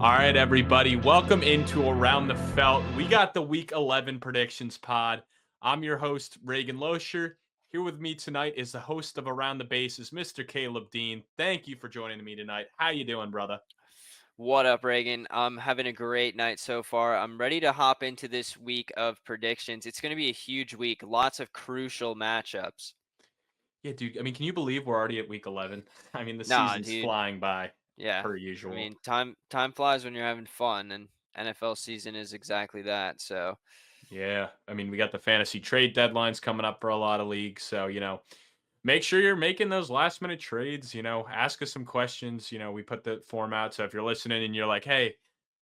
All right, everybody. Welcome into Around the Felt. We got the Week 11 predictions pod. I'm your host, Reagan Loescher. Here with me tonight is the host of Around the Bases, Mr. Caleb Dean. Thank you for joining me tonight. How you doing, brother? What up, Reagan? I'm having a great night so far. I'm ready to hop into this week of predictions. It's going to be a huge week, lots of crucial matchups. Yeah, dude. I mean, can you believe we're already at Week 11? I mean, the Nah, season's dude. flying by, Yeah. per I usual. mean, time flies when you're having fun, and NFL season is exactly that. So, Yeah. I mean, we got the fantasy trade deadlines coming up for a lot of leagues. So, make sure you're making those last minute trades. Ask us some questions. We put the form out. So if you're listening and you're like, hey,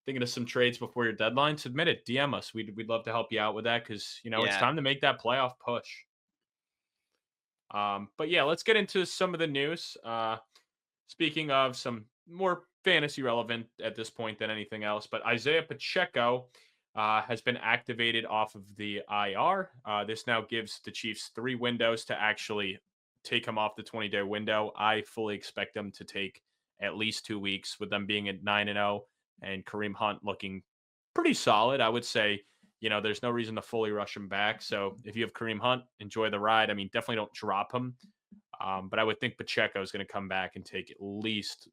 thinking of some trades before your deadline, submit it. DM us. We'd love to help you out with that because, it's yeah. time to make that playoff push. But yeah, let's get into some of the news. Speaking of some more fantasy relevant at this point than anything else, but Isaiah Pacheco has been activated off of the IR. This now gives the Chiefs 3 windows to actually take him off the 20-day window. I fully expect them to take at least 2 weeks, with them being at 9-0 and Kareem Hunt looking pretty solid. I would say, there's no reason to fully rush him back. So if you have Kareem Hunt, enjoy the ride. I mean, definitely don't drop him. But I would think Pacheco is going to come back and take at least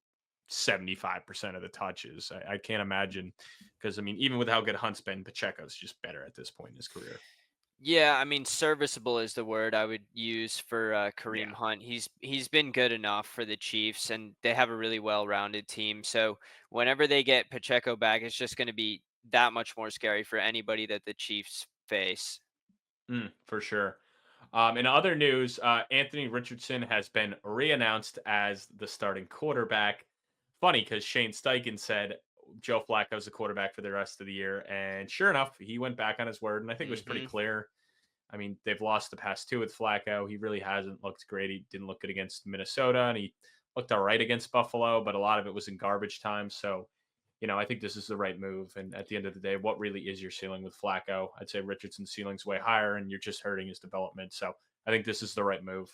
75% of the touches. I can't imagine because, I mean, even with how good Hunt's been, Pacheco's just better at this point in his career. Yeah, I mean, serviceable is the word I would use for Kareem Yeah. Hunt. He's been good enough for the Chiefs, and they have a really well-rounded team. So whenever they get Pacheco back, it's just going to be that much more scary for anybody that the Chiefs face. For sure. In other news, Anthony Richardson has been re-announced as the starting quarterback. Funny because Shane Steichen said Joe Flacco is the quarterback for the rest of the year, and sure enough, he went back on his word, and I think it was pretty hmm clear. I mean, they've lost the past two with Flacco. He really hasn't looked great. He didn't look good against Minnesota, and he looked all right against Buffalo, but a lot of it was in garbage time. So, I think this is the right move. And at the end of the day, what really is your ceiling with Flacco? I'd say Richardson's ceiling's way higher, and you're just hurting his development. So I think this is the right move.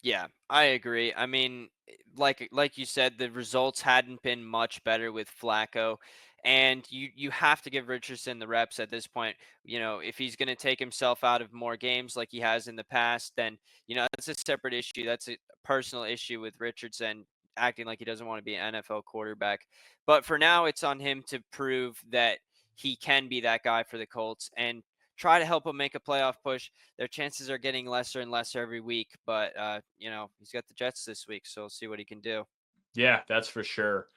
Yeah, I agree. I mean, like you said, the results hadn't been much better with Flacco, and you have to give Richardson the reps at this point. If he's going to take himself out of more games like he has in the past, then that's a separate issue. That's a personal issue with Richardson acting like he doesn't want to be an NFL quarterback. But for now, it's on him to prove that he can be that guy for the Colts and try to help them make a playoff push. Their chances are getting lesser and lesser every week, but he's got the Jets this week, so we'll see what he can do. Yeah, that's for sure.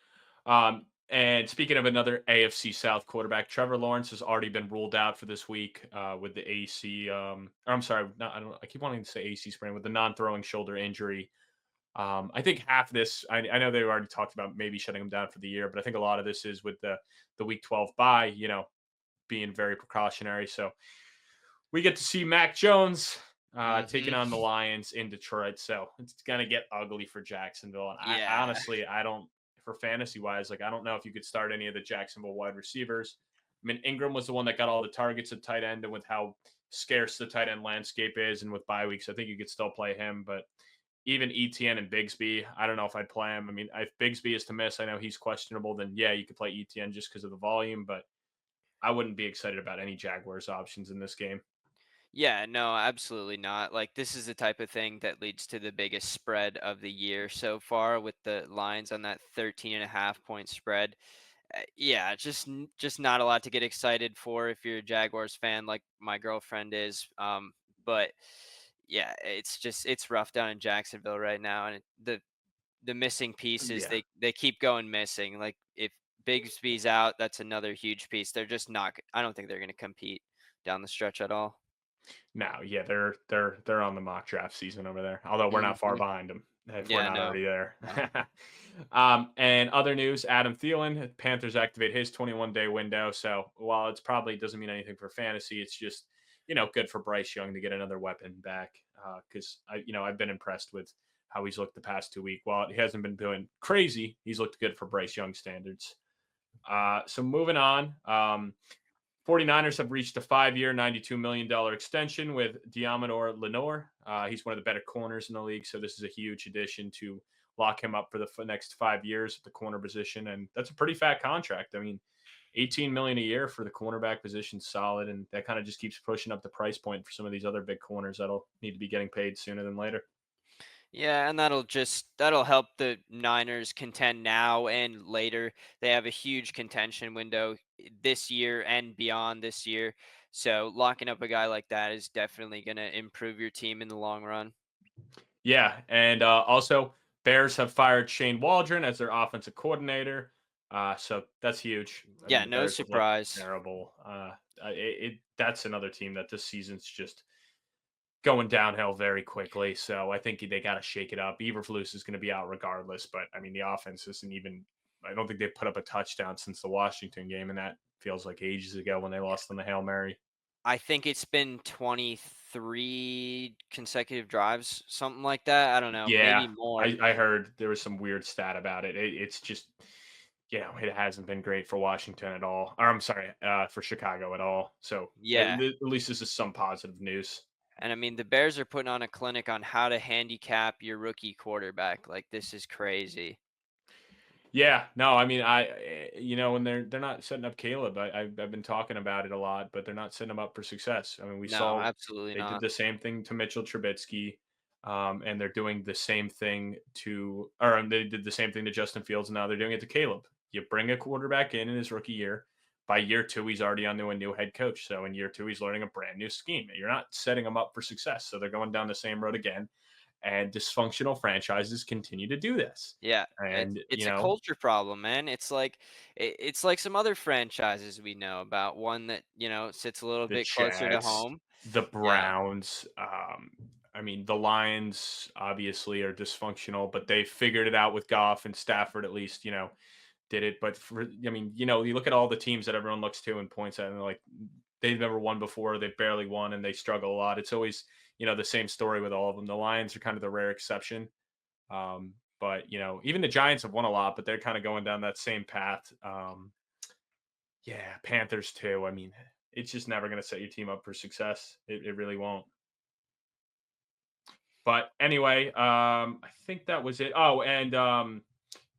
And speaking of another AFC South quarterback, Trevor Lawrence has already been ruled out for this week with the AC. Or I'm sorry, not, I don't. I keep wanting to say AC sprain with the non-throwing shoulder injury. I think half this. I know they already talked about maybe shutting him down for the year, but I think a lot of this is with the Week 12 bye. Being very precautionary. So we get to see Mac Jones taking hmm on the Lions in Detroit. So it's gonna get ugly for Jacksonville. And I Yeah. honestly, I don't, for fantasy wise, like I don't know if you could start any of the Jacksonville wide receivers. I mean, Ingram was the one that got all the targets at tight end, and with how scarce the tight end landscape is, and with bye weeks, I think you could still play him. But even ETN and Bigsby, I don't know if I'd play him. I mean, if Bigsby is to miss, I know he's questionable. Then yeah, you could play ETN just because of the volume, but I wouldn't be excited about any Jaguars options in this game. Yeah, no, absolutely not. Like this is the type of thing that leads to the biggest spread of the year so far with the lines on that 13.5 point spread. Yeah, just not a lot to get excited for if you're a Jaguars fan like my girlfriend is. But yeah, it's rough down in Jacksonville right now, and the missing pieces Yeah. they keep going missing. Like if Bigsby's out, that's another huge piece. They're just not. I don't think they're going to compete down the stretch at all. No, yeah, they're on the mock draft season over there. Although we're not far hmm behind them if we're Yeah, not no, already there. no. And other news: Adam Thielen, Panthers activate his 21-day window. So while it's probably doesn't mean anything for fantasy, it's just good for Bryce Young to get another weapon back. Because I've been impressed with how he's looked the past 2 weeks. While he hasn't been doing crazy, he's looked good for Bryce Young standards. So moving on. 49ers have reached a 5-year, $92 million extension with Diamador Lenore. He's one of the better corners in the league, so this is a huge addition to lock him up for the next 5 years at the corner position, and that's a pretty fat contract. I mean, 18 million a year for the cornerback position, solid, and that kind of just keeps pushing up the price point for some of these other big corners that'll need to be getting paid sooner than later. Yeah, and that'll help the Niners contend now and later. They have a huge contention window this year and beyond this year. So locking up a guy like that is definitely going to improve your team in the long run. Yeah, and also Bears have fired Shane Waldron as their offensive coordinator, so that's huge. I mean, Yeah, the no Bears have looked surprise. terrible. That's another team that this season's just going downhill very quickly. So I think they got to shake it up. Eberflus is going to be out regardless, but I mean, the offense isn't even. I don't think they put up a touchdown since the Washington game, and that feels like ages ago when they lost on the Hail Mary. I think it's been 23 consecutive drives, something like that. I don't know, Yeah, maybe more. I heard there was some weird stat about it. It's just, it hasn't been great for Washington at all. Or I'm sorry, for Chicago at all. So Yeah. at least this is some positive news. And I mean, the Bears are putting on a clinic on how to handicap your rookie quarterback. Like, this is crazy. Yeah, no, I mean, when they're not setting up Caleb, I've been talking about it a lot, but they're not setting him up for success. I mean, we No, saw absolutely they did not. the same thing to Mitchell Trubisky, and they're doing the same thing or they did the same thing to Justin Fields, and now they're doing it to Caleb. You bring a quarterback in his rookie year. By year two, he's already under a new head coach. So in year two, he's learning a brand new scheme. You're not setting him up for success. So they're going down the same road again. And dysfunctional franchises continue to do this. Yeah, And, it's a culture problem, man. It's like some other franchises we know about. One that sits a little the bit closer to Jets, home. the Yeah, Browns. I mean, the Lions obviously are dysfunctional, but they figured it out with Goff and Stafford. At least did it. But you look at all the teams that everyone looks to and points at, and they're like, they've never won before. They've barely won, and they struggle a lot. It's always the same story with all of them. The Lions are kind of the rare exception. But even the Giants have won a lot, but they're kind of going down that same path. Yeah, Panthers too. I mean, it's just never going to set your team up for success. It really won't. But anyway, I think that was it. Oh, and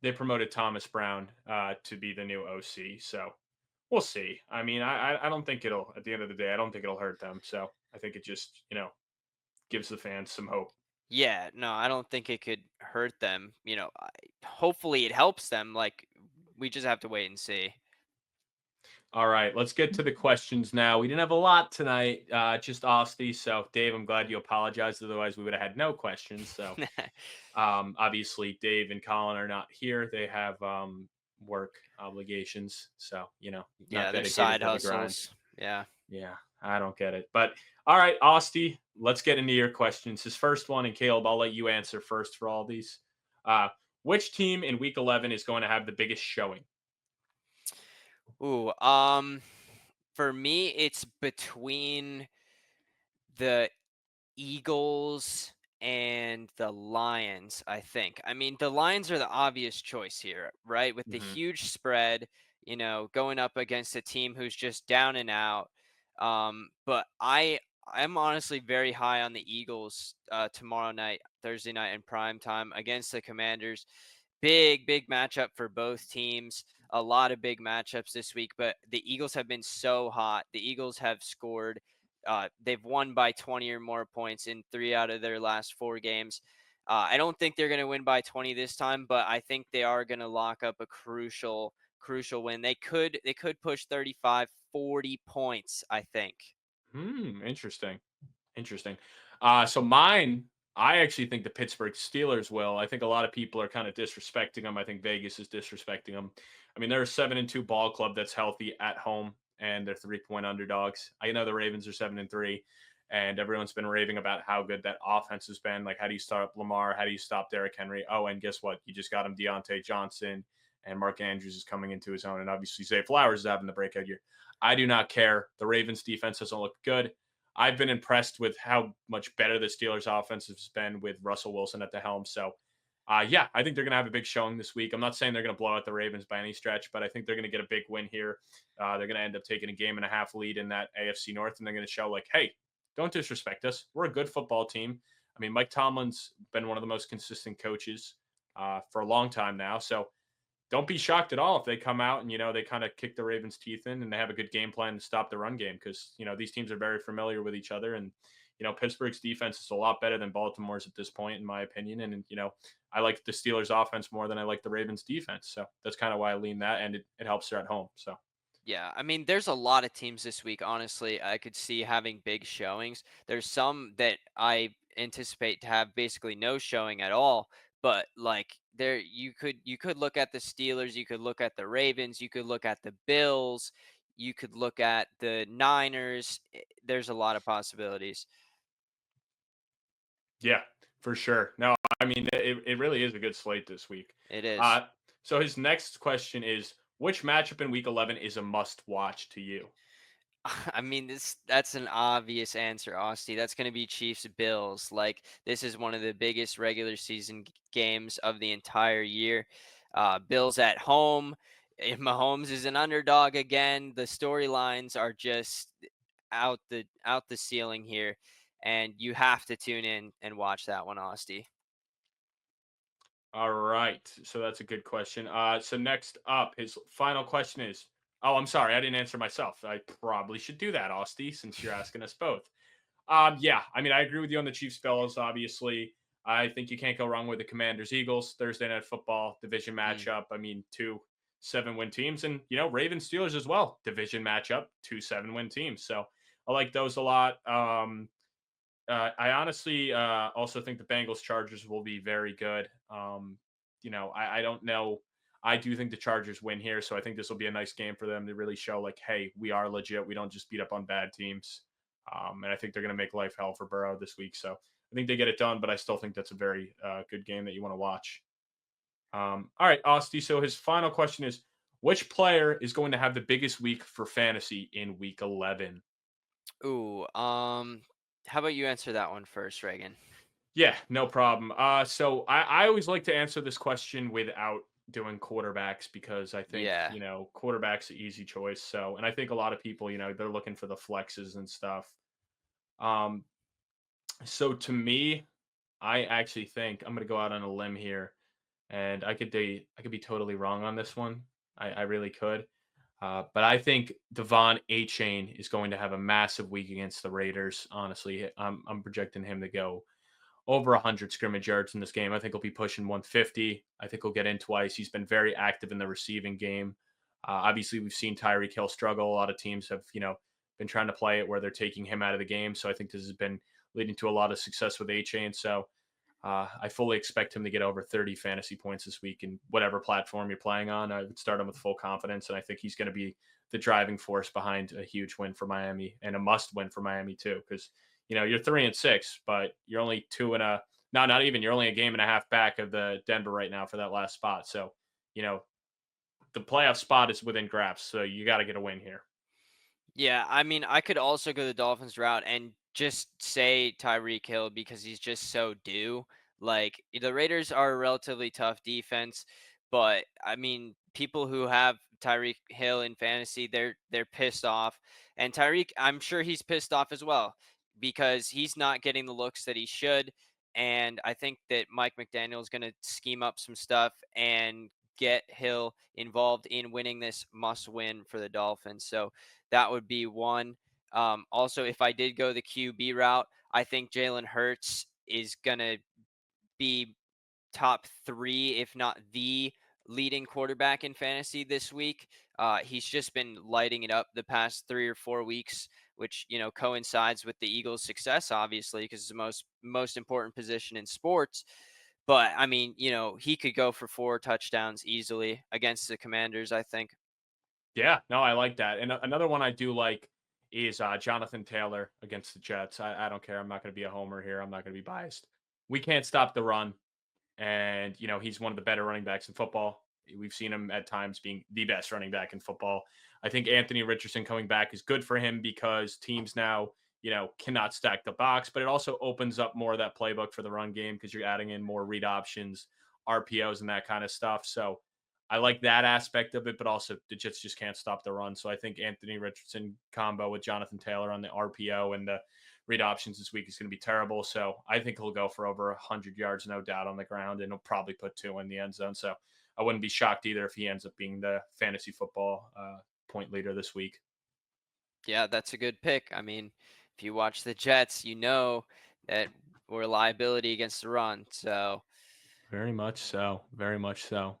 they promoted Thomas Brown to be the new OC. So we'll see. I mean, I don't think it'll. At the end of the day, I don't think it'll hurt them. So I think it just gives the fans some hope. yeah. No, I don't think it could hurt them. Hopefully, it helps them. Like, we just have to wait and see. All right, let's get to the questions now. We didn't have a lot tonight, just Osty. So, Dave, I'm glad you apologized. Otherwise, we would have had no questions. So, obviously, Dave and Colin are not here. They have work obligations. So, not Yeah, their dedicated side to the grind. hustles. Yeah. Yeah, I don't get it. But, all right, Osty, let's get into your questions. His first one, and Caleb, I'll let you answer first for all these. Uh, which team in week 11 is going to have the biggest showing? Ooh. For me, it's between the Eagles and the Lions, I think. I mean, the Lions are the obvious choice here, right? With the Hmm. huge spread, going up against a team who's just down and out. But I'm honestly very high on the Eagles tomorrow night, Thursday night in prime time against the Commanders. Big matchup for both teams. A lot of big matchups this week, but the Eagles have been so hot. The Eagles have scored they've won by 20 or more points in 3 out of their last 4 games. I don't think they're going to win by 20 this time, but I think they are going to lock up a crucial win. They could push 35, 40 points, I think. Interesting. Interesting. So mine, I actually think the Pittsburgh Steelers will. I think a lot of people are kind of disrespecting them. I think Vegas is disrespecting them. I mean, they're a 7-2 ball club that's healthy at home, and they're 3-point underdogs. I know the Ravens are 7-3, and everyone's been raving about how good that offense has been. Like, how do you stop Lamar? How do you stop Derrick Henry? Oh, and guess what? You just got him Deontay Johnson, and Mark Andrews is coming into his own, and obviously Zay Flowers is having the breakout year. I do not care. The Ravens defense doesn't look good. I've been impressed with how much better the Steelers' offense has been with Russell Wilson at the helm. So, yeah, I think they're going to have a big showing this week. I'm not saying they're going to blow out the Ravens by any stretch, but I think they're going to get a big win here. They're going to end up taking a game and a half lead in that AFC North, and they're going to show, like, hey, don't disrespect us. We're a good football team. I mean, Mike Tomlin's been one of the most consistent coaches. for a long time now. So don't be shocked at all if they come out and they kind of kick the Ravens' teeth in and they have a good game plan to stop the run game because these teams are very familiar with each other and Pittsburgh's defense is a lot better than Baltimore's at this point in my opinion and I like the Steelers' offense more than I like the Ravens' defense, so that's kind of why I lean that, and it helps her at home. So Yeah, I mean, there's a lot of teams this week. Honestly, I could see having big showings. There's some that I anticipate to have basically no showing at all. But like there, you could look at the Steelers, you could look at the Ravens, you could look at the Bills, you could look at the Niners. There's a lot of possibilities. yeah, for sure. No, I mean it really is a good slate this week. It is. Uh, so his next question is, which matchup in Week 11 is a must watch to you? I mean, that's an obvious answer, Austie. That's going to be Chiefs Bills. Like this is one of the biggest regular season games of the entire year. Bills at home. If Mahomes is an underdog again, the storylines are just out the ceiling here, and you have to tune in and watch that one, Austie. All right. So that's a good question. So next up, his final question is, oh, I'm sorry, I didn't answer myself. I probably should do that, Austie, since you're asking us both. Yeah, I mean, I agree with you on the Chiefs Bills, obviously. I think you can't go wrong with the Commanders Eagles Thursday night football division Mm. matchup. I mean, two 7-win teams and Ravens Steelers as well. Division matchup, two 7-win teams. So I like those a lot. I honestly also think the Bengals Chargers will be very good. I don't know. I do think the Chargers win here, so I think this will be a nice game for them to really show, like, hey, we are legit. We don't just beat up on bad teams. And I think they're going to make life hell for Burrow this week. So I think they get it done, but I still think that's a very good game that you want to watch. All right, Asti. So his final question is, which player is going to have the biggest week for fantasy in Week 11? Ooh, how about you answer that one first, Reagan? Yeah, no problem. So I always like to answer this question without doing quarterbacks because I think, Yeah. quarterback's an easy choice. So, and I think a lot of people, they're looking for the flexes and stuff. Um, so to me, I actually think I'm going to go out on a limb here and I could be totally wrong on this one. I really could. But I think Devon A Chain is going to have a massive week against the Raiders. Honestly, I'm projecting him to go over 100 scrimmage yards in this game. I think he'll be pushing 150. I think he'll get in twice. He's been very active in the receiving game. Obviously, we've seen Tyreek Hill struggle. A lot of teams have, been trying to play it where they're taking him out of the game. So I think this has been leading to a lot of success with A-Chain. So I fully expect him to get over 30 fantasy points this week in whatever platform you're playing on. I would start him with full confidence, and I think he's going to be the driving force behind a huge win for Miami and a must win for Miami too. Because you're 3-6, but you're only two and a not even you're only a game and a half back of the Denver right now for that last spot. So you know the playoff spot is within grasp. So you got to get a win here. Yeah, I mean, I could also go the Dolphins route and just say Tyreek Hill because he's just so due. Like the Raiders are a relatively tough defense, but I mean, people who have Tyreek Hill in fantasy, they're pissed off. And Tyreek, I'm sure he's pissed off as well because he's not getting the looks that he should. And I think that Mike McDaniel is going to scheme up some stuff and get Hill involved in winning this must win for the Dolphins. So that would be one. Also, if I did go the QB route, I think Jalen Hurts is going to be top three, if not the leading quarterback in fantasy this week. He's just been lighting it up the past 3 or 4 weeks, which coincides with the Eagles' success, obviously, because it's the most important position in sports. But I mean, he could go for 4 touchdowns easily against the Commanders, I think. Yeah, no, I like that. And another one I do like is Jonathan Taylor against the Jets. I don't care. I'm not going to be a homer here. I'm not going to be biased. We can't stop the run. And, he's one of the better running backs in football. We've seen him at times being the best running back in football. I think Anthony Richardson coming back is good for him because teams now, cannot stack the box, but it also opens up more of that playbook for the run game because you're adding in more read options, RPOs, and that kind of stuff. So I like that aspect of it, but also the Jets just can't stop the run. So I think Anthony Richardson combo with Jonathan Taylor on the RPO and the read options this week is going to be terrible. So I think he'll go for over 100 yards, no doubt, on the ground, and he'll probably put 2 in the end zone. So I wouldn't be shocked either if he ends up being the fantasy football point leader this week. Yeah, that's a good pick. I mean, if you watch the Jets, you know that we're a liability against the run. So Very much so. Very much so.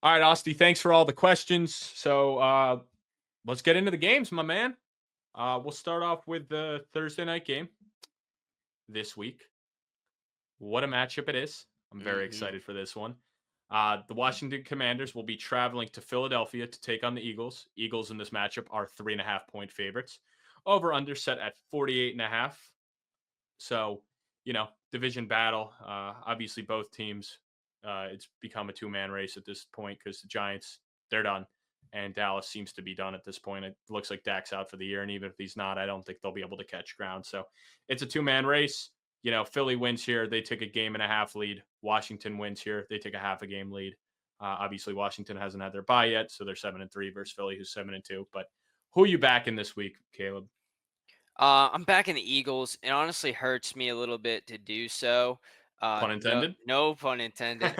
All right, Osti, thanks for all the questions. So let's get into the games, my man. We'll start off with the Thursday night game this week. What a matchup it is. I'm very hmm excited for this one. The Washington Commanders will be traveling to Philadelphia to take on the Eagles. Eagles in this matchup are 3.5 point favorites. Over under set at 48.5. So, division battle. Obviously, both teams, it's become a 2-man race at this point because the Giants, they're done. And Dallas seems to be done at this point. It looks like Dak's out for the year. And even if he's not, I don't think they'll be able to catch ground. So it's a 2-man race. Philly wins here. They take a game and a half lead. Washington wins here. They take a half a game lead. Obviously, Washington hasn't had their bye yet. So they're 7-3 versus Philly, who's 7-2. But who are you backing this week, Caleb? I'm back in the Eagles. It honestly hurts me a little bit to do so. Pun No, intended. no pun intended.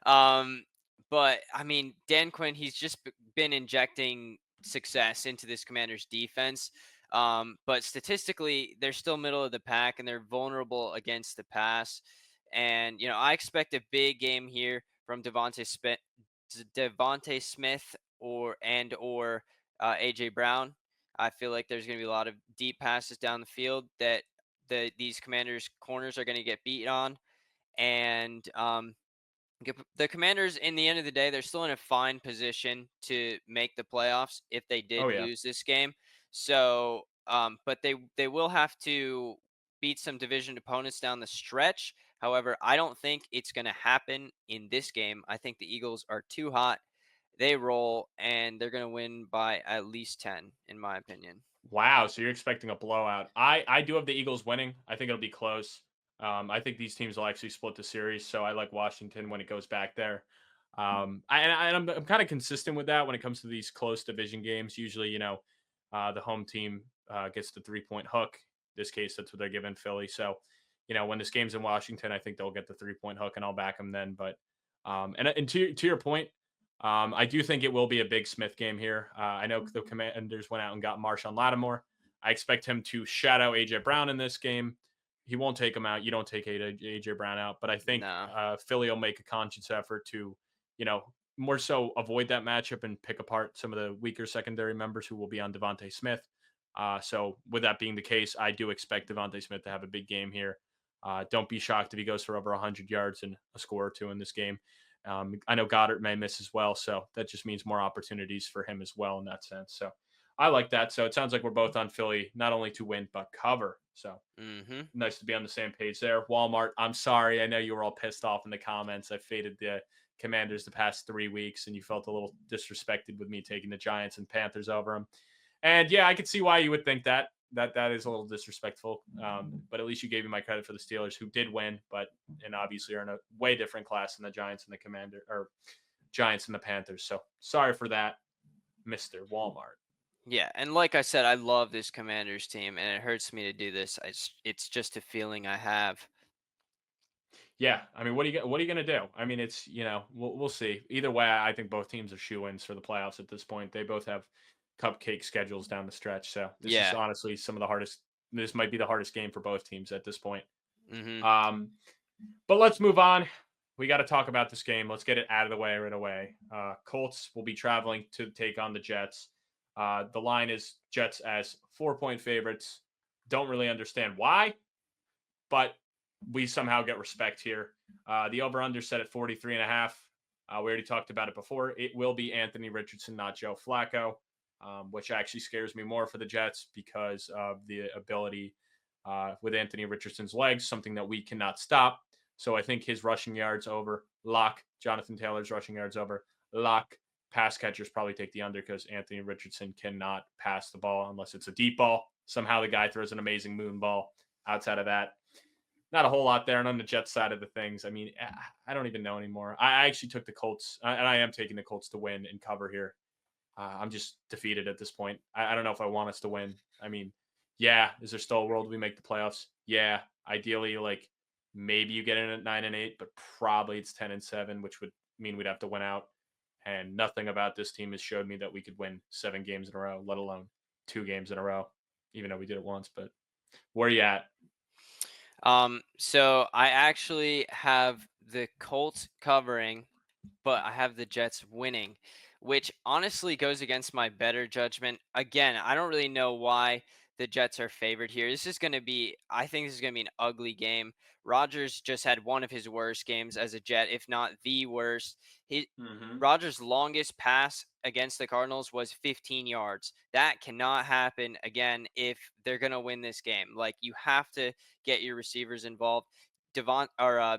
um, but I mean, Dan Quinn, he's just been injecting success into this Commanders defense. But statistically, they're still middle of the pack and they're vulnerable against the pass. And I expect a big game here from Devontae Smith or AJ Brown. I feel like there's going to be a lot of deep passes down the field that these Commanders corners are going to get beat on, and the Commanders, in the end of the day, they're still in a fine position to make the playoffs if they did Oh, yeah. lose this game. So, but they will have to beat some division opponents down the stretch. However, I don't think it's going to happen in this game. I think the Eagles are too hot. They roll, and they're going to win by at least 10, in my opinion. Wow, so you're expecting a blowout. I do have the Eagles winning. I think it'll be close. I think these teams will actually split the series, so I like Washington when it goes back there. I'm kind of consistent with that when it comes to these close division games. Usually, the home team gets the 3-point hook. In this case, that's what they're giving Philly. So, when this game's in Washington, I think they'll get the 3-point hook, and I'll back them then. But and to your point, I do think it will be a big Smith game here. I know the Commanders went out and got Marshawn Lattimore. I expect him to shadow AJ Brown in this game. He won't take him out. You don't take AJ Brown out, but I think No. Philly will make a conscious effort to, more so avoid that matchup and pick apart some of the weaker secondary members who will be on Devontae Smith. So with that being the case, I do expect Devontae Smith to have a big game here. Don't be shocked if he goes for over 100 yards and a score or two in this game. I know Goddard may miss as well, so that just means more opportunities for him as well in that sense. So I like that. So it sounds like we're both on Philly, not only to win but cover. So nice to be on the same page there. Walmart, I'm sorry. I know you were all pissed off in the comments. I faded the Commanders the past 3 weeks, and you felt a little disrespected with me taking the Giants and Panthers over them. And yeah, I could see why you would think that. That is a little disrespectful. But at least you gave me my credit for the Steelers, who did win, and obviously are in a way different class than the Giants and the Commander or Giants and the Panthers. So sorry for that, Mr. Walmart. Yeah, and like I said, I love this Commanders team, and it hurts me to do this. It's just a feeling I have. Yeah, I mean, what are you gonna do? I mean, it's we'll see. Either way, I think both teams are shoe-ins for the playoffs at this point. They both have cupcake schedules down the stretch, so this is Yeah. honestly some of the hardest. This might be the hardest game for both teams at this point. hmm Um, but let's move on. We got to talk about this game. Let's get it out of the way right away. Colts will be traveling to take on the Jets. The line is Jets as 4-point favorites. Don't really understand why, but we somehow get respect here. The over-under set at 43.5. We already talked about it before. It will be Anthony Richardson, not Joe Flacco, which actually scares me more for the Jets because of the ability with Anthony Richardson's legs, something that we cannot stop. So I think his rushing yards over lock. Jonathan Taylor's rushing yards over lock. Pass catchers probably take the under because Anthony Richardson cannot pass the ball unless it's a deep ball. Somehow the guy throws an amazing moon ball. Outside of that, not a whole lot there. And on the Jets side of the things, I mean, I don't even know anymore. I actually took the Colts, and I am taking the Colts to win and cover here. I'm just defeated at this point. I don't know if I want us to win. I mean, yeah, is there still a world we make the playoffs? Yeah, ideally, like maybe you get in at 9-8, but probably it's 10-7, which would mean we'd have to win out. And nothing about this team has showed me that we could win 7 games in a row, let alone 2 games in a row, even though we did it once. But where are you at? So I actually have the Colts covering, but I have the Jets winning, which honestly goes against my better judgment. Again, I don't really know why the Jets are favored here. I think this is going to be an ugly game. Rodgers just had one of his worst games as a Jet, if not the worst. Mm-hmm. Rodgers' longest pass against the Cardinals was 15 yards. That cannot happen again if they're going to win this game. Like, you have to get your receivers involved. Devon or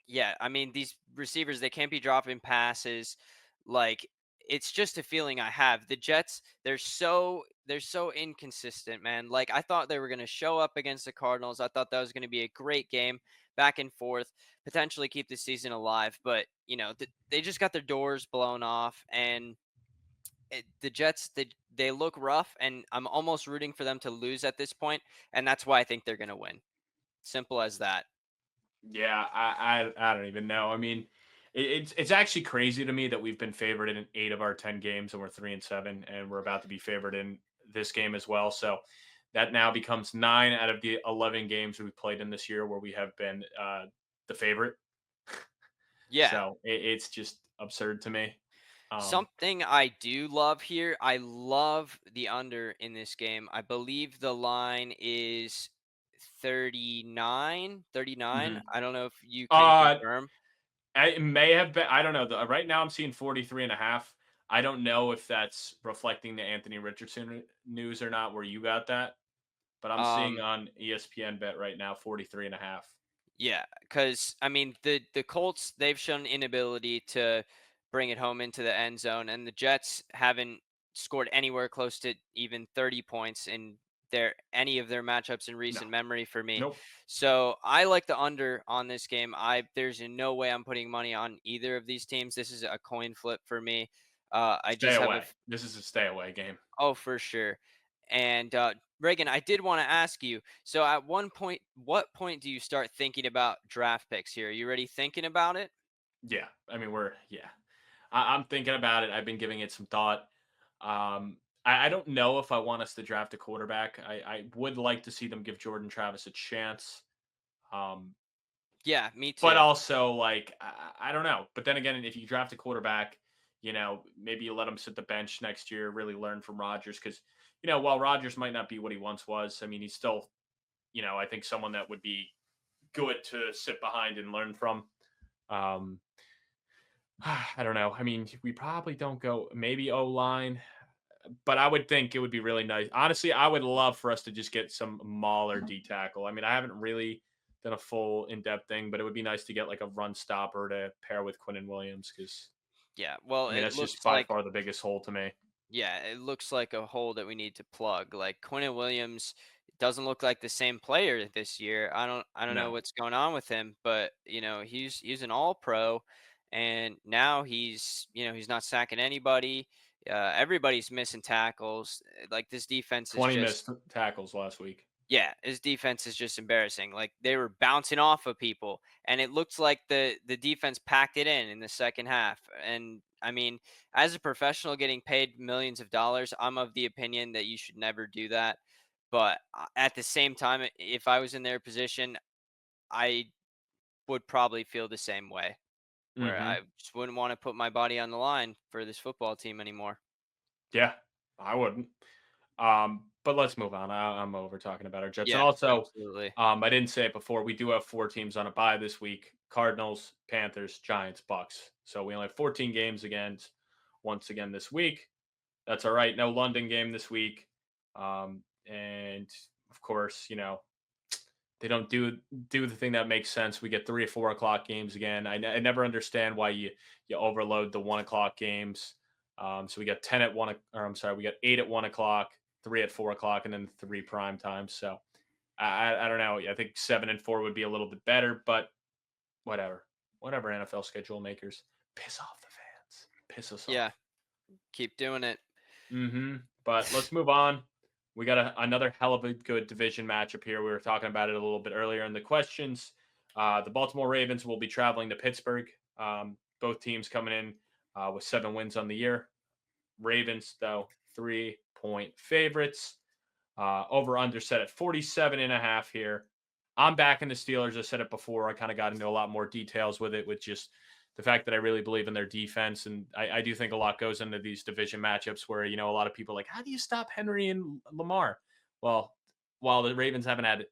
Yeah, I mean, these receivers, they can't be dropping passes. Like, it's just a feeling I have. The Jets, they're so inconsistent, man. Like, I thought they were going to show up against the Cardinals. I thought that was going to be a great game, back and forth, potentially keep the season alive, but they just got their doors blown off, and the Jets, they look rough, and I'm almost rooting for them to lose at this point, and that's why I think they're going to win. Simple as that. Yeah, I don't even know. I mean, it's actually crazy to me that we've been favored in 8 of our 10 games, and we're 3-7, and we're about to be favored in this game as well. So that now becomes 9 out of the 11 games we've played in this year where we have been the favorite. Yeah. So it's just absurd to me. Um, Something I do love here, I love the under in this game. I believe the line is 39, 39. mhm. I don't know if you can uh, confirm. it may have been. I don't know. Right now, I'm seeing 43.5. I don't know if that's reflecting the Anthony Richardson news or not. Where you got that? But I'm seeing Um, on ESPN bet right now 43.5. yeah, because I mean the Colts, they've shown inability to bring it home into the end zone, and the Jets haven't scored anywhere close to even 30 points in any of their matchups in No, recent memory for me. nope. So I like the under on this game. There's no way I'm putting money on either of these teams. This is a coin flip for me. I Stay just have away. This is a stay away game. Oh, for sure. And Reagan, I did want to ask you. So, at what point do you start thinking about draft picks here? Are you already thinking about it? Yeah, I mean yeah. I'm thinking about it. I've been giving it some thought. I don't know if I want us to draft a quarterback. I would like to see them give Jordan Travis a chance. Um, Yeah, me But too. also, like, I don't know. But then again, if you draft a quarterback, maybe you let him sit the bench next year, really learn from Rodgers. Because, while Rodgers might not be what he once was, I mean, he's still, I think someone that would be good to sit behind and learn from. Um, I don't know. I mean, we probably don't go maybe O line, but I would think it would be really nice. Honestly, I would love for us to just get some Mauler D tackle. I mean, I haven't really done a full in depth thing, but it would be nice to get like a run stopper to pair with Quinnen Williams because Yeah. Well, I mean it that's just looks by like far the biggest hole to me. a hole that we need to plug. Like, Quentin Williams doesn't look like the same player this year. I don't know No, what's going on with him, but he's an all pro, and now he's not sacking anybody. Everybody's missing tackles. Like, this defense is 20 just missed tackles last week. yeah, his defense is just embarrassing. Like, they were bouncing off of people, and it looks like the defense packed it in the second half. And I mean, as a professional getting paid millions of dollars, I'm of the opinion that you should never do that. But at the same time, if I was in their position, I would probably feel the same way, where Hmm. I just wouldn't want to put my body on the line for this football team anymore. Yeah, I wouldn't. But let's move on. I'm over talking about our Jets, and Yeah, also, absolutely. I didn't say it before. We do have 4 teams on a bye this week: Cardinals, Panthers, Giants, Bucks. So we only have 14 games against once again this week. That's all right. No London game this week, and of course, they don't do the thing that makes sense. We get 3 or 4 o'clock games again. I never understand why you overload the 1 o'clock games. So we got 10 at 1, or I'm sorry, we got 8 at 1 o'clock, 3 at 4 o'clock, and then 3 prime time. So I don't know. I think 7-4 would be a little bit better, but whatever. Whatever, NFL schedule makers. Piss off the fans. Piss us Yeah, off. keep doing it. But let's move on. We got another hell of a good division matchup here. We were talking about it a little bit earlier in the questions. The Baltimore Ravens will be traveling to Pittsburgh. Both teams coming in with 7 wins on the year. Ravens, though, 3-point favorites. Over under set at 47.5 here. I'm backing the Steelers. I said it before. I kind of got into a lot more details with it, with just the fact that I really believe in their defense. And I do think a lot goes into these division matchups where, a lot of people are like, how do you stop Henry and Lamar? Well, while the Ravens haven't had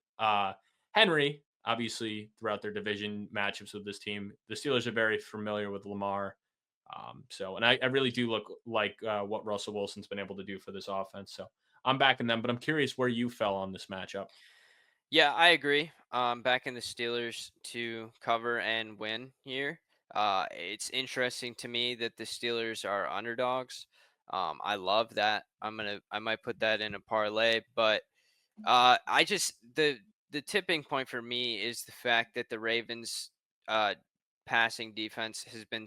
Henry, obviously, throughout their division matchups with this team, the Steelers are very familiar with Lamar. And I really do look like what Russell Wilson's been able to do for this offense. So I'm backing them, but I'm curious where you fell on this matchup. Yeah, I agree. Backing the Steelers to cover and win here. It's interesting to me that the Steelers are underdogs. I love that. I might put that in a parlay, but I just the tipping point for me is the fact that the Ravens uh passing defense has been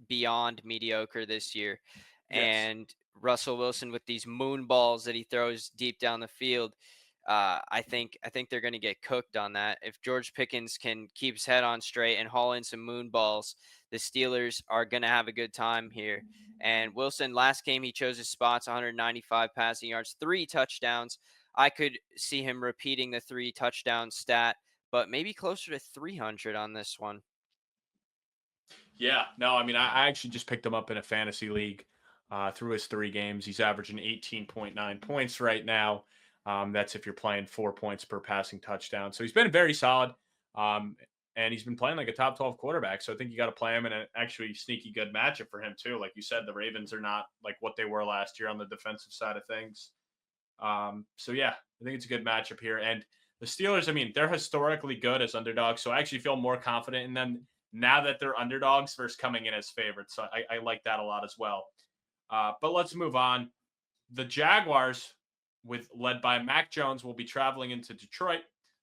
beyond mediocre this year, Yes. and Russell Wilson with these moon balls that he throws deep down the field. I think they're going to get cooked on that. If George Pickens can keep his head on straight and haul in some moon balls, the Steelers are going to have a good time here. And Wilson, last game he chose his spots, 195 passing yards, 3 touchdowns. I could see him repeating the 3 touchdown stat, but maybe closer to 300 on this one. Yeah. No, I mean, I actually just picked him up in a fantasy league through his 3 games. He's averaging 18.9 points right now. That's if you're playing 4 points per passing touchdown. So he's been very solid. Um, and he's been playing like a top 12 quarterback. So I think you got to play him in an actually sneaky good matchup for him, too. Like you said, the Ravens are not like what they were last year on the defensive side of things. So yeah, I think it's a good matchup here. And the Steelers, I mean, they're historically good as underdogs, so I actually feel more confident in them now that they're underdogs versus coming in as favorites. So I like that a lot as well. But let's move on. The Jaguars, with led by Mac Jones, will be traveling into Detroit.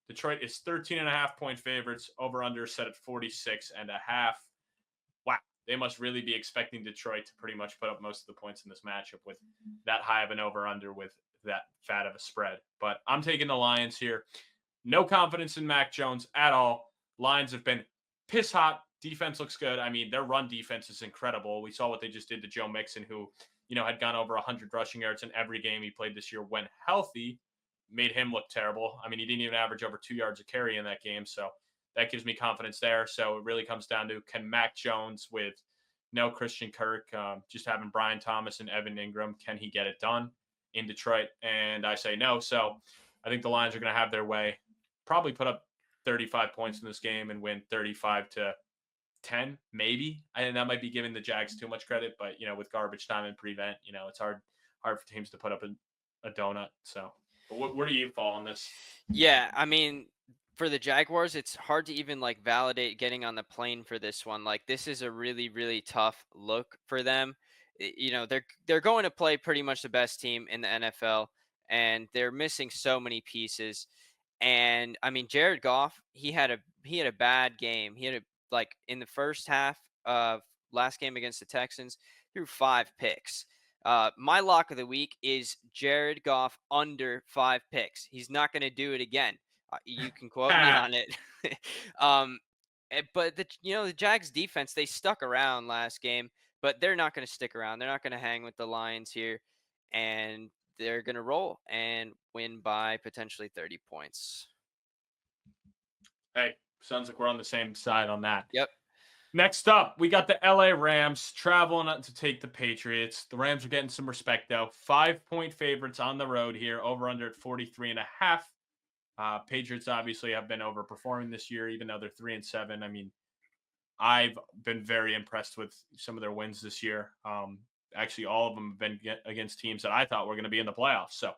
Detroit is 13.5 point favorites. Over under set at 46.5. Wow, they must really be expecting Detroit to pretty much put up most of the points in this matchup with that high of an over under with that fat of a spread. But I'm taking the Lions here. No confidence in Mac Jones at all. Lions have been piss hot. Defense looks good. I mean, their run defense is incredible. We saw what they just did to Joe Mixon, who, had gone over 100 rushing yards in every game he played this year when healthy, made him look terrible. I mean, he didn't even average over 2 yards a carry in that game. So that gives me confidence there. So it really comes down to, can Mac Jones, with no Christian Kirk, just having Brian Thomas and Evan Ingram, can he get it done in Detroit? And I say no. So I think the Lions are going to have their way, probably put up 35 points in this game and win 35-10, maybe. And that might be giving the Jags too much credit, but with garbage time and prevent, it's hard for teams to put up a donut. So, but where do you fall on this? Yeah, I mean, for the Jaguars, it's hard to even like validate getting on the plane for this one. Like this is a really, really tough look for them. They're going to play pretty much the best team in the NFL, and they're missing so many pieces. And I mean, Jared Goff, he had a bad game. He had like in the first half of last game against the Texans, threw 5 picks. My lock of the week is Jared Goff under 5 picks. He's not going to do it again. You can quote me on it. um, but the Jags defense, they stuck around last game, but they're not going to stick around. They're not going to hang with the Lions here, and they're going to roll and win by potentially 30 points. Hey, sounds like we're on the same side on that. Yep. Next up, we got the LA Rams traveling to take the Patriots. The Rams are getting some respect, though. 5-point favorites on the road here, over under at 43.5. Patriots obviously have been overperforming this year, even though they're 3-7. I mean, I've been very impressed with some of their wins this year. Actually, all of them have been against teams that I thought were going to be in the playoffs. So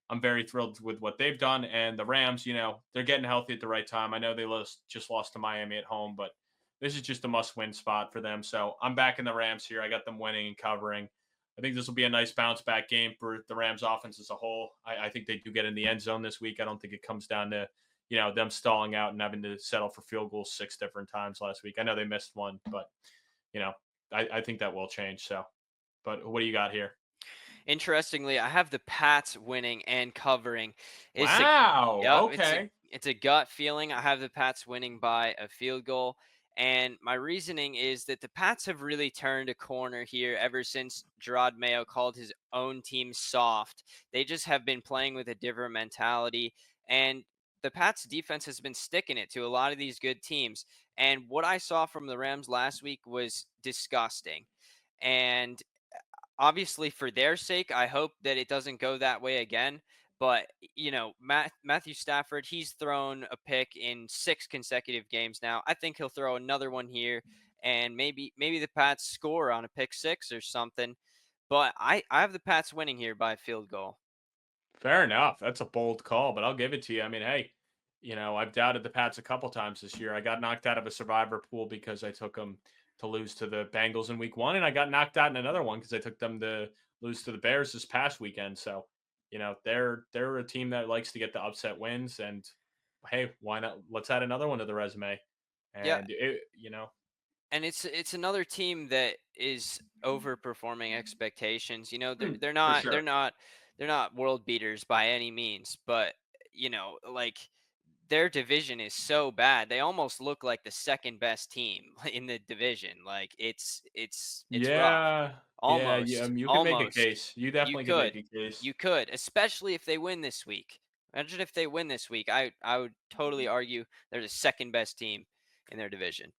I'm very thrilled with what they've done. And the Rams, they're getting healthy at the right time. I know they just lost to Miami at home, but this is just a must-win spot for them. So I'm backing the Rams here. I got them winning and covering. I think this will be a nice bounce back game for the Rams offense as a whole. I think they do get in the end zone this week. I don't think it comes down to, them stalling out and having to settle for field goals 6 different times last week. I know they missed one, but, you know, I think that will change. So, but what do you got here? Interestingly, I have the Pats winning and covering. It's a Wow. Yep, Okay. it's a gut feeling. I have the Pats winning by a field goal. And my reasoning is that the Pats have really turned a corner here ever since Gerard Mayo called his own team soft. They just have been playing with a different mentality. And the Pats defense has been sticking it to a lot of these good teams. And what I saw from the Rams last week was disgusting. And obviously, for their sake, I hope that it doesn't go that way again. But Matthew Stafford, he's thrown a pick in 6 consecutive games now. I think he'll throw another one here, and maybe the Pats score on a pick six or something. But I have the Pats winning here by a field goal. Fair enough. That's a bold call, but I'll give it to you. I mean, hey, I've doubted the Pats a couple times this year. I got knocked out of a survivor pool because I took them to lose to the Bengals in week 1, and I got knocked out in another one because I took them to lose to the Bears this past weekend. So, they're a team that likes to get the upset wins, and hey, why not? Let's add another one to the resume. Yeah, And and it's another team that is overperforming expectations. They're for not they're sure. not they're not world beaters by any means, but like their division is so bad. They almost look like the second best team in the division. Like it's rough. Yeah, yeah, yeah. Almost. You can make a Almost. case. You You definitely could make could. a case. You could, especially if they win this week. Imagine if they win this week. I would totally argue they're the second best team in their division.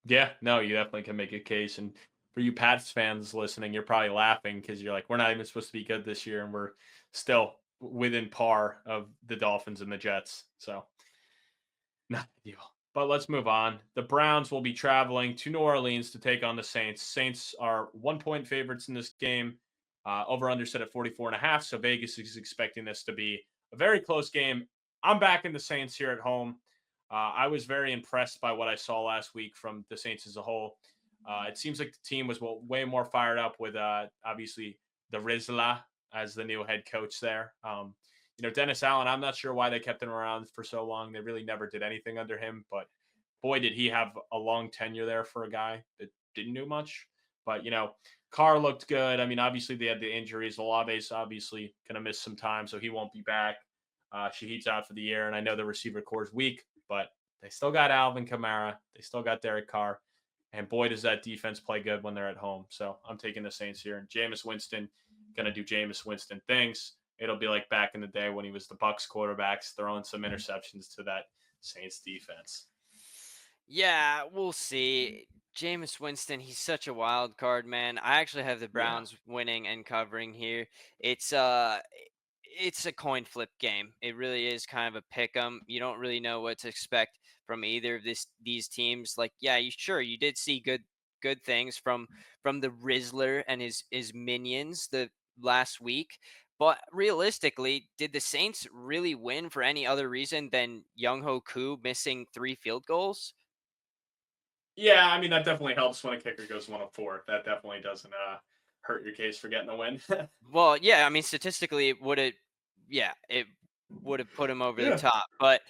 Yeah, no, you definitely can make a case. And for you Pats fans listening, you're probably laughing because you're like, we're not even supposed to be good this year, and we're still within par of the Dolphins and the Jets. So not ideal. But let's move on. The Browns will be traveling to New Orleans to take on the Saints. Saints are 1 point favorites in this game. Over under set at 44.5. So Vegas is expecting this to be a very close game. I'm backing the Saints here at home. I was very impressed by what I saw last week from the Saints as a whole. It seems like the team was way more fired up with obviously the Rizla as the new head coach there. Dennis Allen, I'm not sure why they kept him around for so long. They really never did anything under him, but boy, did he have a long tenure there for a guy that didn't do much. But, Carr looked good. I mean, obviously they had the injuries. Olave's obviously going to miss some time, so he won't be back. Shahid's out for the year, and I know the receiver core is weak, but they still got Alvin Kamara. They still got Derek Carr. And boy, does that defense play good when they're at home. So I'm taking the Saints here. And Jameis Winston going to do Jameis Winston things. It'll be like back in the day when he was the Bucs quarterbacks throwing some interceptions to that Saints defense. Yeah, we'll see. Jameis Winston, he's such a wild card, man. I actually have the Yeah. Browns winning and covering here. It's a coin flip game. It really is kind of a pick 'em. You don't really know what to expect from either of these teams. Like, yeah, you did see good things from the Rizzler and his minions the last week. But realistically, did the Saints really win for any other reason than Young Ho Koo missing 3 field goals? Yeah, I mean that definitely helps when a kicker goes 1 of 4. That definitely doesn't hurt your case for getting a win. Well, yeah, I mean, statistically, it would have put him over the Yeah. top. But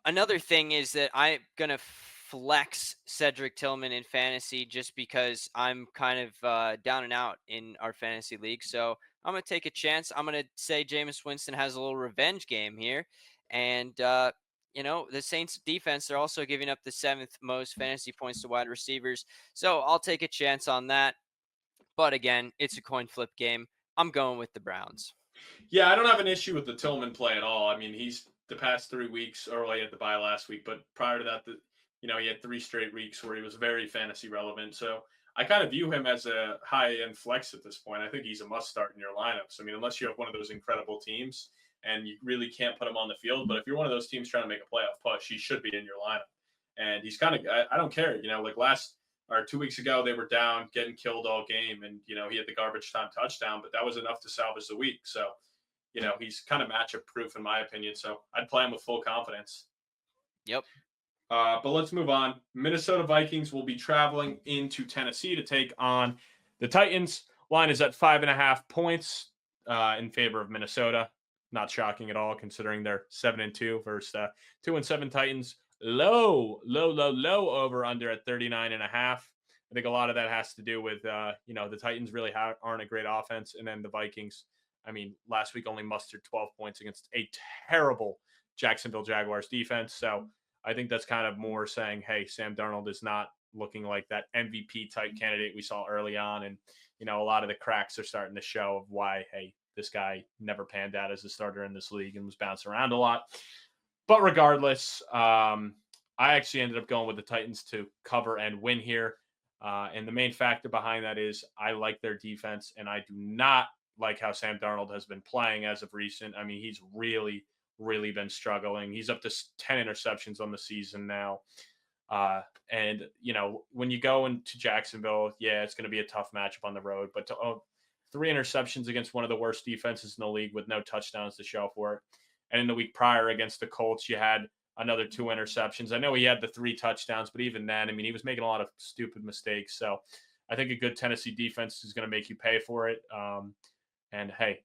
another thing is that I'm gonna flex Cedric Tillman in fantasy just because I'm kind of down and out in our fantasy league. So I'm gonna take a chance. I'm gonna say Jameis Winston has a little revenge game here, and the Saints defense, they're also giving up the 7th most fantasy points to wide receivers. So I'll take a chance on that. But again, it's a coin flip game. I'm going with the Browns. Yeah, I don't have an issue with the Tillman play at all. I mean, he's the past 3 weeks, or well, he had the bye last week, but prior to that, he had 3 straight weeks where he was very fantasy relevant. So I kind of view him as a high end flex at this point. I think he's a must start in your lineups. I mean, unless you have one of those incredible teams and you really can't put him on the field, but if you're one of those teams trying to make a playoff push, he should be in your lineup. And he's kind of, I don't care, like last or 2 weeks ago, they were down, getting killed all game, and he had the garbage time touchdown, but that was enough to salvage the week. So he's kind of matchup proof in my opinion. So I'd play him with full confidence. Yep. But let's move on. Minnesota Vikings will be traveling into Tennessee to take on the Titans. Line is at 5.5 points in favor of Minnesota. Not shocking at all, considering they're 7-2 versus 2-7 Titans. Low over under at 39.5. I think a lot of that has to do with the Titans really aren't a great offense, and then the Vikings. I mean, last week only mustered 12 points against a terrible Jacksonville Jaguars defense. So I think that's kind of more saying, hey, Sam Darnold is not looking like that MVP type candidate we saw early on, and a lot of the cracks are starting to show of why, hey, this guy never panned out as a starter in this league and was bouncing around a lot. But regardless, I actually ended up going with the Titans to cover and win here. And the main factor behind that is I like their defense, and I do not like how Sam Darnold has been playing as of recent. I mean, he's really, really been struggling. He's up to 10 interceptions on the season now. And when you go into Jacksonville, yeah, it's going to be a tough matchup on the road, but 3 interceptions against one of the worst defenses in the league with no touchdowns to show for it. And in the week prior against the Colts, you had another 2 interceptions. I know he had the 3 touchdowns, but even then, I mean, he was making a lot of stupid mistakes. So I think a good Tennessee defense is going to make you pay for it. And hey,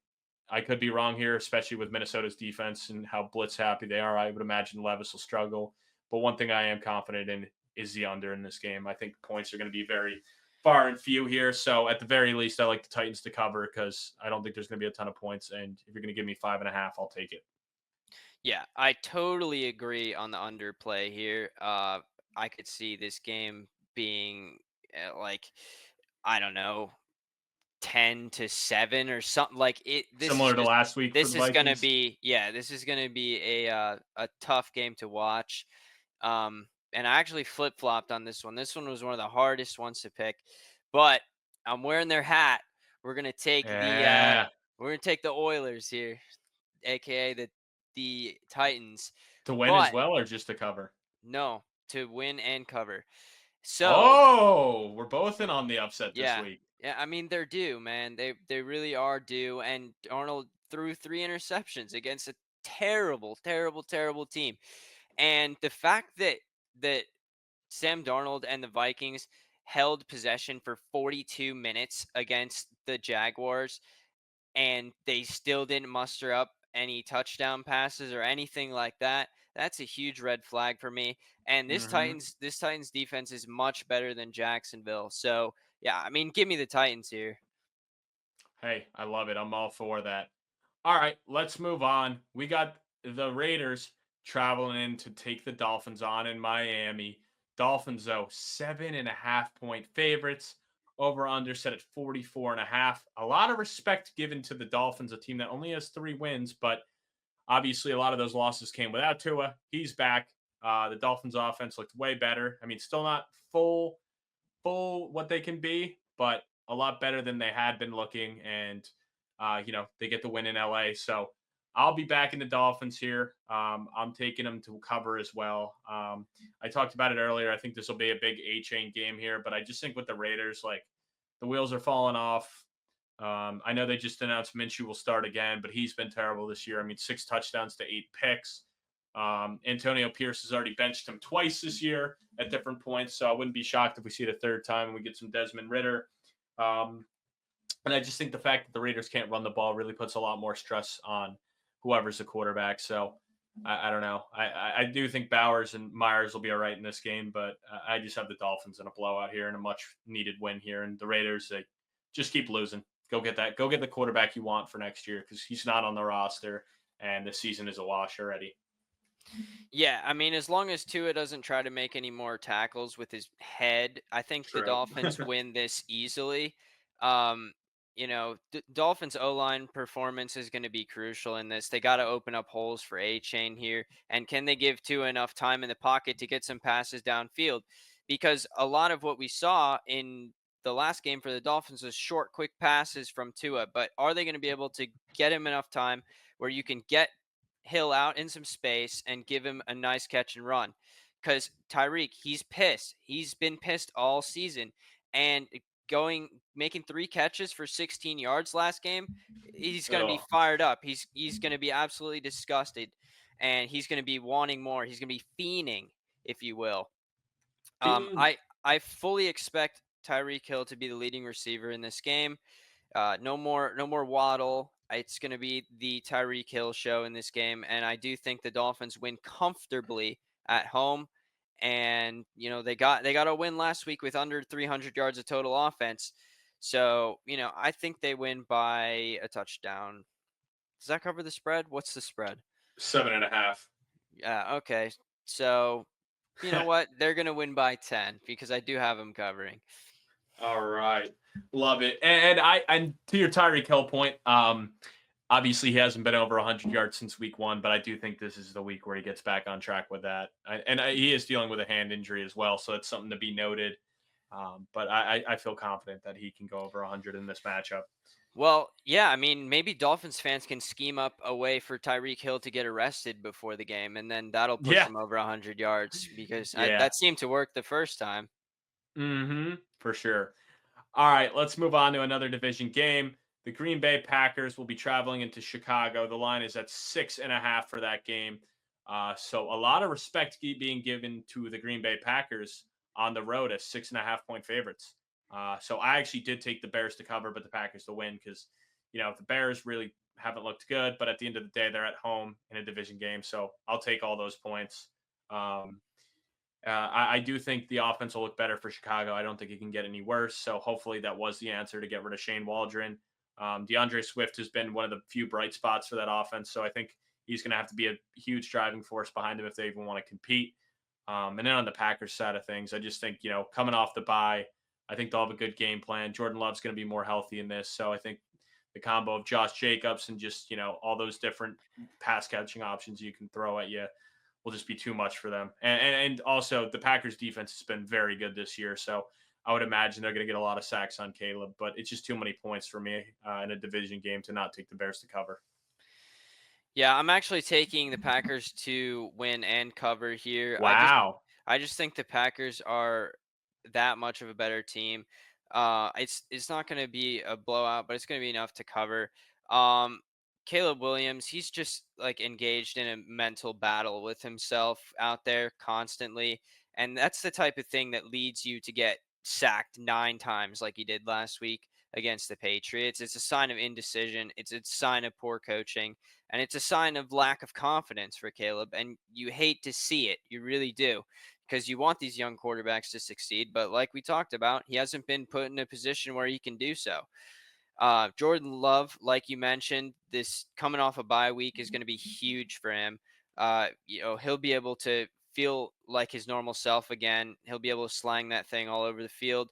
I could be wrong here, especially with Minnesota's defense and how blitz happy they are. I would imagine Levis will struggle. But one thing I am confident in is the under in this game. I think points are going to be very far and few here. So at the very least, I like the Titans to cover because I don't think there's going to be a ton of points. And if you're going to give me 5.5, I'll take it. Yeah, I totally agree on the underplay here. I could see this game being like, I don't know, 10-7 or something like it. This is Similar to just last week for the Vikings. this is gonna be a tough game to watch. And I actually flip flopped on this one. This one was one of the hardest ones to pick, but I'm wearing their hat. We're gonna take Yeah. the Oilers here, aka the Titans, To win as but well or just to cover? no, to win and cover. So Oh, we're both in on the upset this yeah, week. yeah. I mean, they're due, man. They really are due. And Arnold threw 3 interceptions against a terrible, terrible, terrible team. And the fact that Sam Darnold and the Vikings held possession for 42 minutes against the Jaguars, and they still didn't muster up any touchdown passes or anything like that. That's a huge red flag for me. And Hmm. This Titans defense is much better than Jacksonville. So yeah, I mean, give me the Titans here. Hey, I love it. I'm all for that. All right, let's move on. We got the Raiders traveling in to take the Dolphins on in Miami. Dolphins, though, 7.5 point favorites. Over under set at 44.5. A lot of respect given to the Dolphins, a team that only has 3 wins, but obviously a lot of those losses came without Tua. He's back. The Dolphins offense looked way better. I mean, still not full what they can be, but a lot better than they had been looking. And they get the win in LA. So I'll be back in the Dolphins here. I'm taking them to cover as well. I talked about it earlier. I think this will be a big A chain game here, but I just think with the Raiders, like the wheels are falling off. I know they just announced Minshew will start again, but he's been terrible this year. I mean, 6 touchdowns to 8 picks. Antonio Pierce has already benched him twice this year at different points, so I wouldn't be shocked if we see it a third time and we get some Desmond Ritter. Um, and I just think the fact that the Raiders can't run the ball really puts a lot more stress on whoever's the quarterback. So I don't know. I do think Bowers and Myers will be all right in this game, but I just have the Dolphins in a blowout here and a much needed win here. And the Raiders, they just keep losing. Go get that. Go get the quarterback you want for next year because he's not on the roster and the season is a wash already. Yeah, I mean, as long as Tua doesn't try to make any more tackles with his head, I think the True. Dolphins win this easily. Um, Dolphins O line performance is going to be crucial in this. They got to open up holes for A chain here, and can they give Tua enough time in the pocket to get some passes downfield? Because a lot of what we saw in the last game for the Dolphins was short, quick passes from Tua. But are they going to be able to get him enough time where you can get Hill out in some space and give him a nice catch and run? Because Tyreek, he's pissed. He's been pissed all season. And making 3 catches for 16 yards last game, he's going to be Oh, fired up. He's going to be absolutely disgusted, and he's going to be wanting more. He's going to be fiending, if you will. fiend. I fully expect Tyreek Hill to be the leading receiver in this game. No more Waddle. It's going to be the Tyreek Hill show in this game, and I do think the Dolphins win comfortably at home. And they got a win last week with under 300 yards of total offense. So I think they win by a touchdown. Does that cover the spread? What's the spread? 7.5. Yeah. Okay. So you know what? They're going to win by 10 because I do have them covering. All right, love it. And to your Tyreek Hill point, obviously he hasn't been over 100 yards since week 1, but I do think this is the week where he gets back on track with that. He is dealing with a hand injury as well, so it's something to be noted. But I feel confident that he can go over 100 in this matchup. Well, yeah, I mean, maybe Dolphins fans can scheme up a way for Tyreek Hill to get arrested before the game, and then that'll push Yeah, him over 100 yards because yeah. that seemed to work the first time. For sure. All right, let's move on to another division game. The Green Bay Packers will be traveling into Chicago. The line is at 6.5 for that game. So a lot of respect being given to the Green Bay Packers on the road as 6.5 point favorites. So I actually did take the Bears to cover, but the Packers to win because, the Bears really haven't looked good. But at the end of the day, they're at home in a division game. So I'll take all those points. I do think the offense will look better for Chicago. I don't think it can get any worse. So hopefully that was the answer to get rid of Shane Waldron. DeAndre Swift has been one of the few bright spots for that offense. So I think he's going to have to be a huge driving force behind him if they even want to compete. And then on the Packers side of things, I just think, coming off the bye, I think they'll have a good game plan. Jordan Love's going to be more healthy in this. So I think the combo of Josh Jacobs and just, all those different pass catching options you can throw at you will just be too much for them. And also the Packers defense has been very good this year. So I would imagine they're going to get a lot of sacks on Caleb, but it's just too many points for me in a division game to not take the Bears to cover. Yeah, I'm actually taking the Packers to win and cover here. Wow. I just think the Packers are that much of a better team. It's not going to be a blowout, but it's going to be enough to cover. Um, Caleb Williams, he's just like engaged in a mental battle with himself out there constantly, and that's the type of thing that leads you to get sacked 9 times like he did last week against the Patriots. It's a sign of indecision. It's a sign of poor coaching, and it's a sign of lack of confidence for Caleb. And you hate to see it. You really do, because you want these young quarterbacks to succeed. But like we talked about, he hasn't been put in a position where he can do so. Jordan Love, like you mentioned, this coming off a bye week is going to be huge for him. He'll be able to feel like his normal self again. He'll be able to slang that thing all over the field.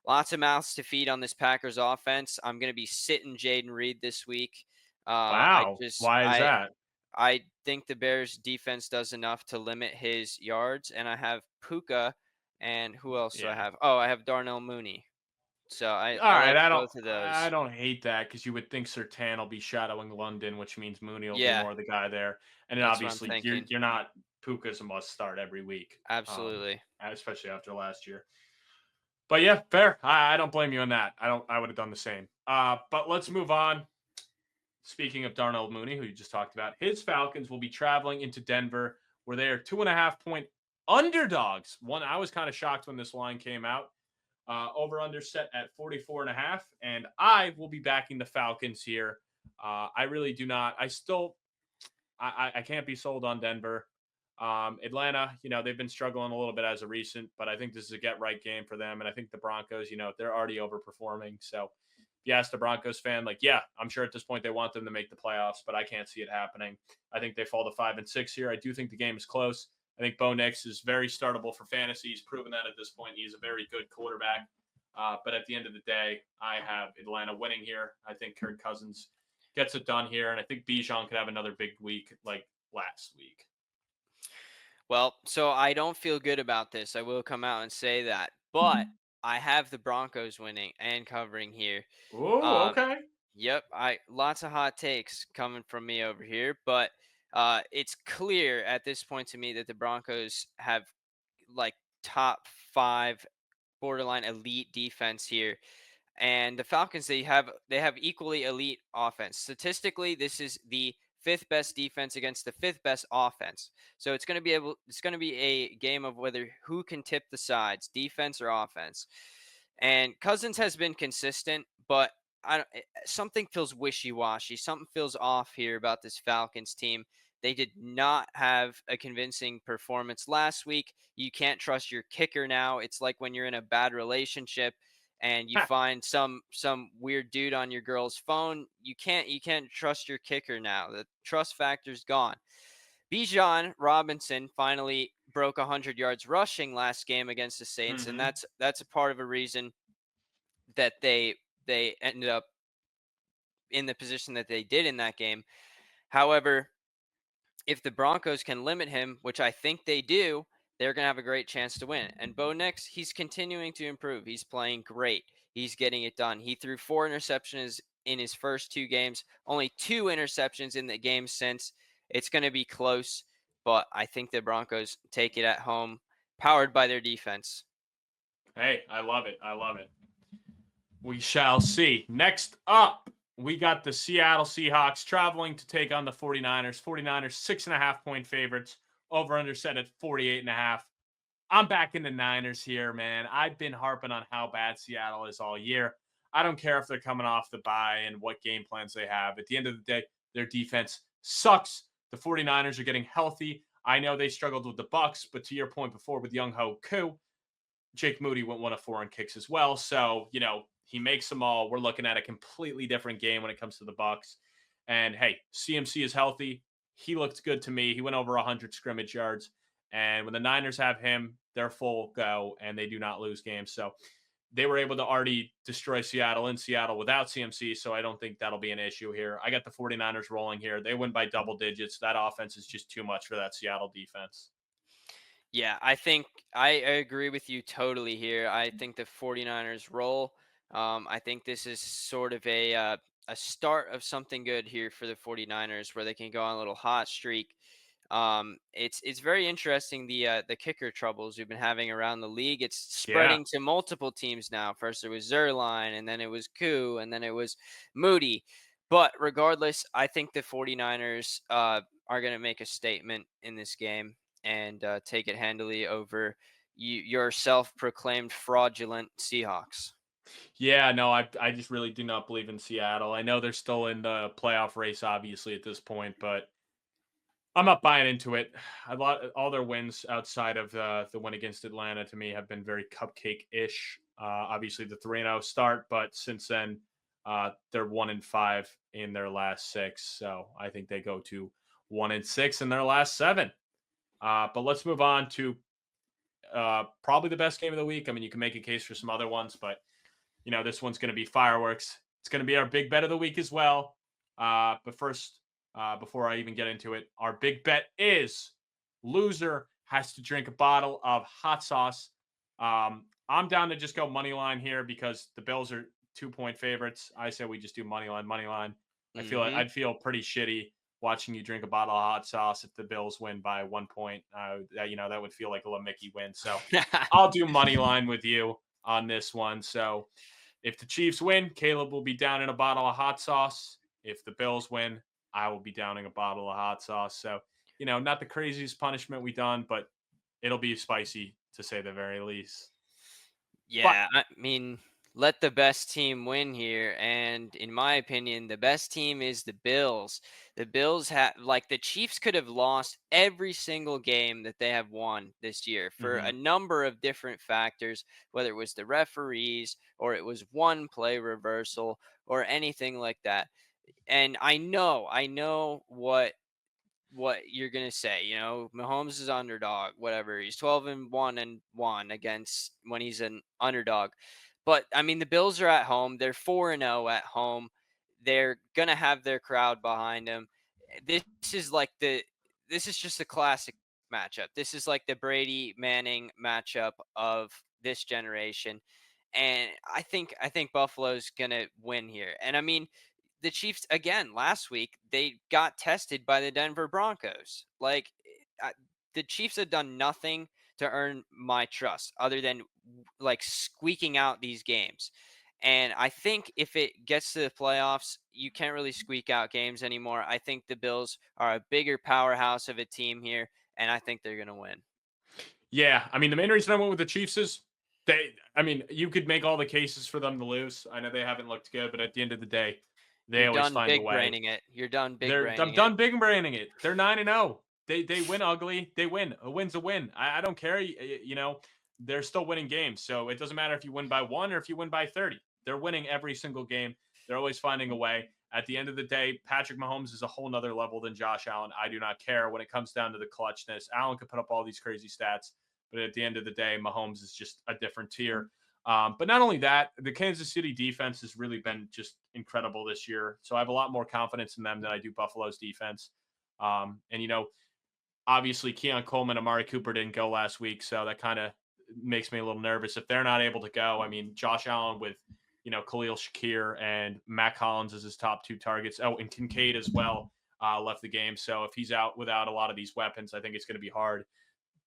Lots of mouths to feed on this Packers offense. I'm going to be sitting Jaden Reed this week. I Wow. just Why is that? I think the Bears defense does enough to limit his yards, and I have Puka, and who else do I Yeah. have? Oh, I have Darnell Mooney. So All I right. like I don't both of I those. don't hate that because you would think Sertan will be shadowing London, which means Mooney will be Yeah, more the guy there. And then that's what I'm obviously you're thinking. you're not Puka's a must start every week. Absolutely. Especially after last year. But yeah, fair. I don't blame you on that. I would have done the same. But let's move on. Speaking of Darnell Mooney, who you just talked about, his Falcons will be traveling into Denver, where they are 2.5 point underdogs. One, I was kind of shocked when this line came out. Over under set at 44.5, and I will be backing the Falcons here. I really do not. I can't be sold on Denver. Atlanta, they've been struggling a little bit as a recent, but I think this is a get right game for them. And I think the Broncos, they're already overperforming. So if you ask the Broncos fan, like, yeah, I'm sure at this point they want them to make the playoffs, but I can't see it happening. I think they fall to 5-6 here. I do think the game is close. I think Bo Nix is very startable for fantasy. He's proven that at this point. He's a very good quarterback. But at the end of the day, I have Atlanta winning here. I think Kirk Cousins gets it done here. And I think Bijan could have another big week like last week. Well, so I don't feel good about this. I will come out and say that. But I have the Broncos winning and covering here. Oh, Um, okay. yep, I lots of hot takes coming from me over here, but it's clear at this point to me that the Broncos have like top 5 borderline elite defense here. And the Falcons, they have equally elite offense. Statistically, this is the 5th best defense against the 5th best offense. So it's going to be a game of whether who can tip the sides, defense or offense. And Cousins has been consistent, but something feels wishy-washy. Something feels off here about this Falcons team. They did not have a convincing performance last week. You can't trust your kicker now. It's like when you're in a bad relationship and you find some weird dude on your girl's phone. You can't trust your kicker now. The trust factor's gone. Bijan Robinson finally broke 100 yards rushing last game against the Saints, and Hmm. that's a part of a reason that they ended up in the position that they did in that game. However, if the Broncos can limit him, which I think they do, they're going to have a great chance to win. And Bo Nix, he's continuing to improve. He's playing great. He's getting it done. He threw 4 interceptions in his first 2 games, only 2 interceptions in the game since. It's going to be close, but I think the Broncos take it at home, powered by their defense. Hey, I love it. I love it. We shall see. Next up, we got the Seattle Seahawks traveling to take on the 49ers. 49ers, 6.5 point favorites. Over under set at 48.5. I'm back in the Niners here, man. I've been harping on how bad Seattle is all year. I don't care if they're coming off the bye and what game plans they have. At the end of the day, their defense sucks. The 49ers are getting healthy. I know they struggled with the Bucks, but to your point before with Young Ho Koo, Jake Moody went 1 of 4 on kicks as well. So, he makes them all. We're looking at a completely different game when it comes to the Bucks. And hey, CMC is healthy. He looked good to me. He went over 100 scrimmage yards. And when the Niners have him, they're full go and they do not lose games. So they were able to already destroy Seattle in Seattle without CMC. So I don't think that'll be an issue here. I got the 49ers rolling here. They win by double digits. That offense is just too much for that Seattle defense. Yeah, I think I agree with you totally here. I think the 49ers roll. I think this is sort of a start of something good here for the 49ers where they can go on a little hot streak. It's very interesting the kicker troubles we've been having around the league. It's Yeah. spreading to multiple teams now. First it was Zerline, and then it was Koo, and then it was Moody. But regardless, I think the 49ers are going to make a statement in this game and take it handily over your self-proclaimed fraudulent Seahawks. Yeah, no, I just really do not believe in Seattle. I know they're still in the playoff race, obviously, at this point, but I'm not buying into it. All their wins outside of the win against Atlanta to me have been very cupcake-ish. Obviously, the 3-0 start, but since then, they're 1-5 in their last 6. So I think they go to 1-6 in their last 7. But let's move on to probably the best game of the week. I mean, you can make a case for some other ones, but this one's going to be fireworks. It's going to be our big bet of the week as well. But first, before I even get into it, our big bet is loser has to drink a bottle of hot sauce. I'm down to just go money line here because the Bills are 2 point favorites. I say we just do money line, money line. Hmm. I'd feel pretty shitty watching you drink a bottle of hot sauce if the Bills win by 1 point. That would feel like a Mickey win. So I'll do money line with you on this one. So if the Chiefs win, Caleb will be down in a bottle of hot sauce. If the Bills win, I will be downing a bottle of hot sauce. So, not the craziest punishment we done, but it'll be spicy to say the very least. But Yeah, I mean, let the best team win here, and in my opinion, the best team is the Bills. The Bills have the Chiefs could have lost every single game that they have won this year for a mhm. number of different factors, whether it was the referees or it was one play reversal or anything like that. And I know what you're gonna say. Mahomes is underdog, whatever. He's 12-1 against when he's an underdog. But I mean, the Bills are at home. They're 4-0 at home. They're gonna have their crowd behind them. This is like the this is just a classic matchup. This is like the Brady Manning matchup of this generation. And I think Buffalo's gonna win here. And I mean, the Chiefs again last week, they got tested by the Denver Broncos. The Chiefs have done nothing to earn my trust other than squeaking out these games. And I think if it gets to the playoffs, you can't really squeak out games anymore. I think the Bills are a bigger powerhouse of a team here, and I think they're going to win. Yeah, I mean, the main reason I went with the Chiefs is I mean, you could make all the cases for them to lose. I know they haven't looked good, but at the end of the day, they You're always done find a big way. braining it. You're done big I'm braining it. done big braining it. They're 9-0. They win ugly. They win. A win's a win. I don't care. You know, they're still winning games. So it doesn't matter if you win by 1 or if you win by 30. They're winning every single game. They're always finding a way. At the end of the day, Patrick Mahomes is a whole nother level than Josh Allen. I do not care when it comes down to the clutchness. Allen could put up all these crazy stats, but at the end of the day, Mahomes is just a different tier. But not only that, the Kansas City defense has really been just incredible this year. So I have a lot more confidence in them than I do Buffalo's defense. And, you know, obviously Keon Coleman, Amari Cooper didn't go last week. So that kind of makes me a little nervous. If they're not able to go, I mean, Josh Allen with, you know, Khalil Shakir and Matt Collins as his top 2 targets. Oh, and Kincaid as well left the game. So if he's out without a lot of these weapons, I think it's going to be hard.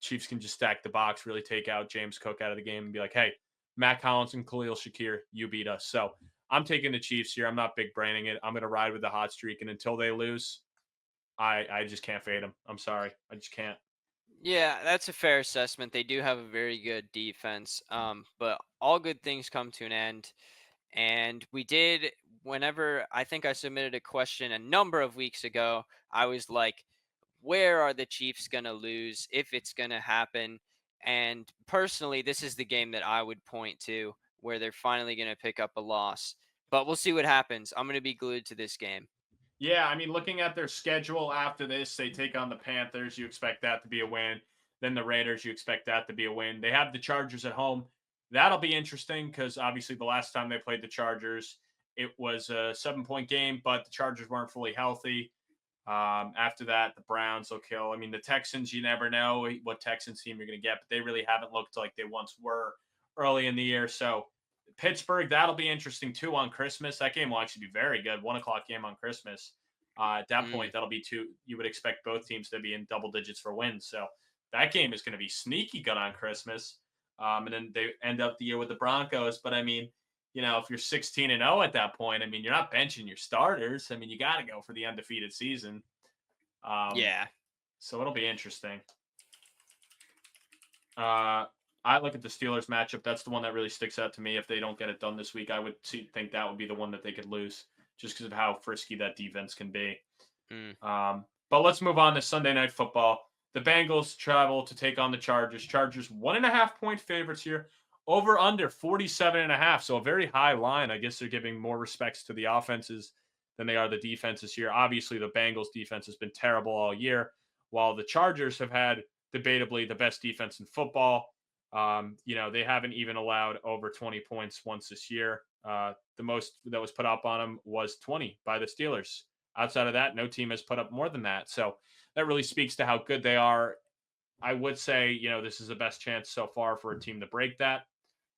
Chiefs can just stack the box, really take out James Cook out of the game and be like, hey, Matt Collins and Khalil Shakir, you beat us. So I'm taking the Chiefs here. I'm not big braining it. I'm going to ride with the hot streak. And until they lose, I just can't fade them. I'm sorry. I just can't. Yeah, that's a fair assessment. They do have a very good defense. But all good things come to an end. And we did, whenever I think I submitted a question a number of weeks ago, I was like, where are the Chiefs going to lose if it's going to happen? And personally, this is the game that I would point to where they're finally going to pick up a loss. But we'll see what happens. I'm going to be glued to this game. Yeah, I mean, looking at their schedule after this, they take on the Panthers. You expect that to be a win. Then the Raiders, you expect that to be a win. They have the Chargers at home. That'll be interesting because obviously the last time they played the Chargers, it was a 7-point game, but the Chargers weren't fully healthy. After that, the Browns will kill. I mean, the Texans, you never know what Texans team you're going to get, but they really haven't looked like they once were early in the year. So Pittsburgh, that'll be interesting too on Christmas. That game will actually be very good. 1 o'clock game on Christmas. At that Mm. point, that'll be 2. You would expect both teams to be in double digits for wins. So that game is going to be sneaky good on Christmas. And then they end up the year with the Broncos. But I mean, you know, if you're 16-0 at that point, I mean, you're not benching your starters. I mean, you got to go for the undefeated season. Um, Yeah. so it'll be interesting. Uh, I look at the Steelers matchup. That's the one that really sticks out to me. If they don't get it done this week, I would think that would be the one that they could lose just because of how frisky that defense can be. Mm. But let's move on to Sunday Night Football. The Bengals travel to take on the Chargers. Chargers 1.5-point favorites here. Over under 47.5. So a very high line. I guess they're giving more respects to the offenses than they are the defenses here. Obviously, the Bengals defense has been terrible all year, while the Chargers have had debatably the best defense in football. You know, they haven't even allowed over 20 points once this year. The most that was put up on them was 20 by the Steelers. Outside of that, no team has put up more than that. So that really speaks to how good they are. I would say, you know, this is the best chance so far for a team to break that.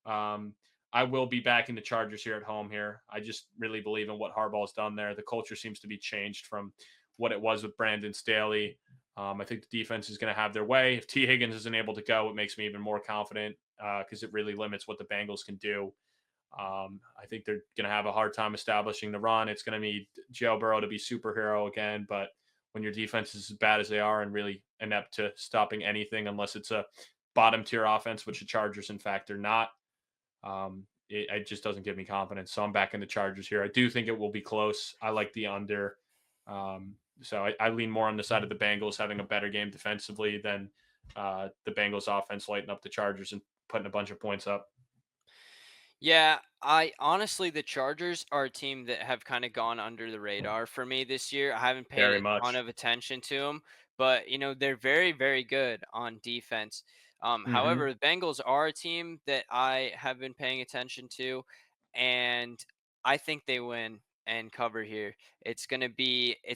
Um, I will be backing the Chargers here at home here. I just really believe in what Harbaugh's done there. The culture seems to be changed from what it was with Brandon Staley. I think the defense is going to have their way. If T. Higgins isn't able to go, it makes me even more confident because it really limits what the Bengals can do. I think they're going to have a hard time establishing the run. It's going to need Joe Burrow to be superhero again. But when your defense is as bad as they are and really inept to stopping anything, unless it's a bottom tier offense, which the Chargers, in fact, are not, it just doesn't give me confidence. So I'm back in the Chargers here. I do think it will be close. I like the under. So I lean more on the side of the Bengals having a better game defensively than the Bengals offense lighting up the Chargers and putting a bunch of points up. Yeah, I honestly, the Chargers are a team that have kind of gone under the radar for me this year. I haven't paid Very a ton much. of attention to them, but they're very, very good on defense. Mm-hmm. However, the Bengals are a team that I have been paying attention to, and I think they win and cover here. It's gonna be a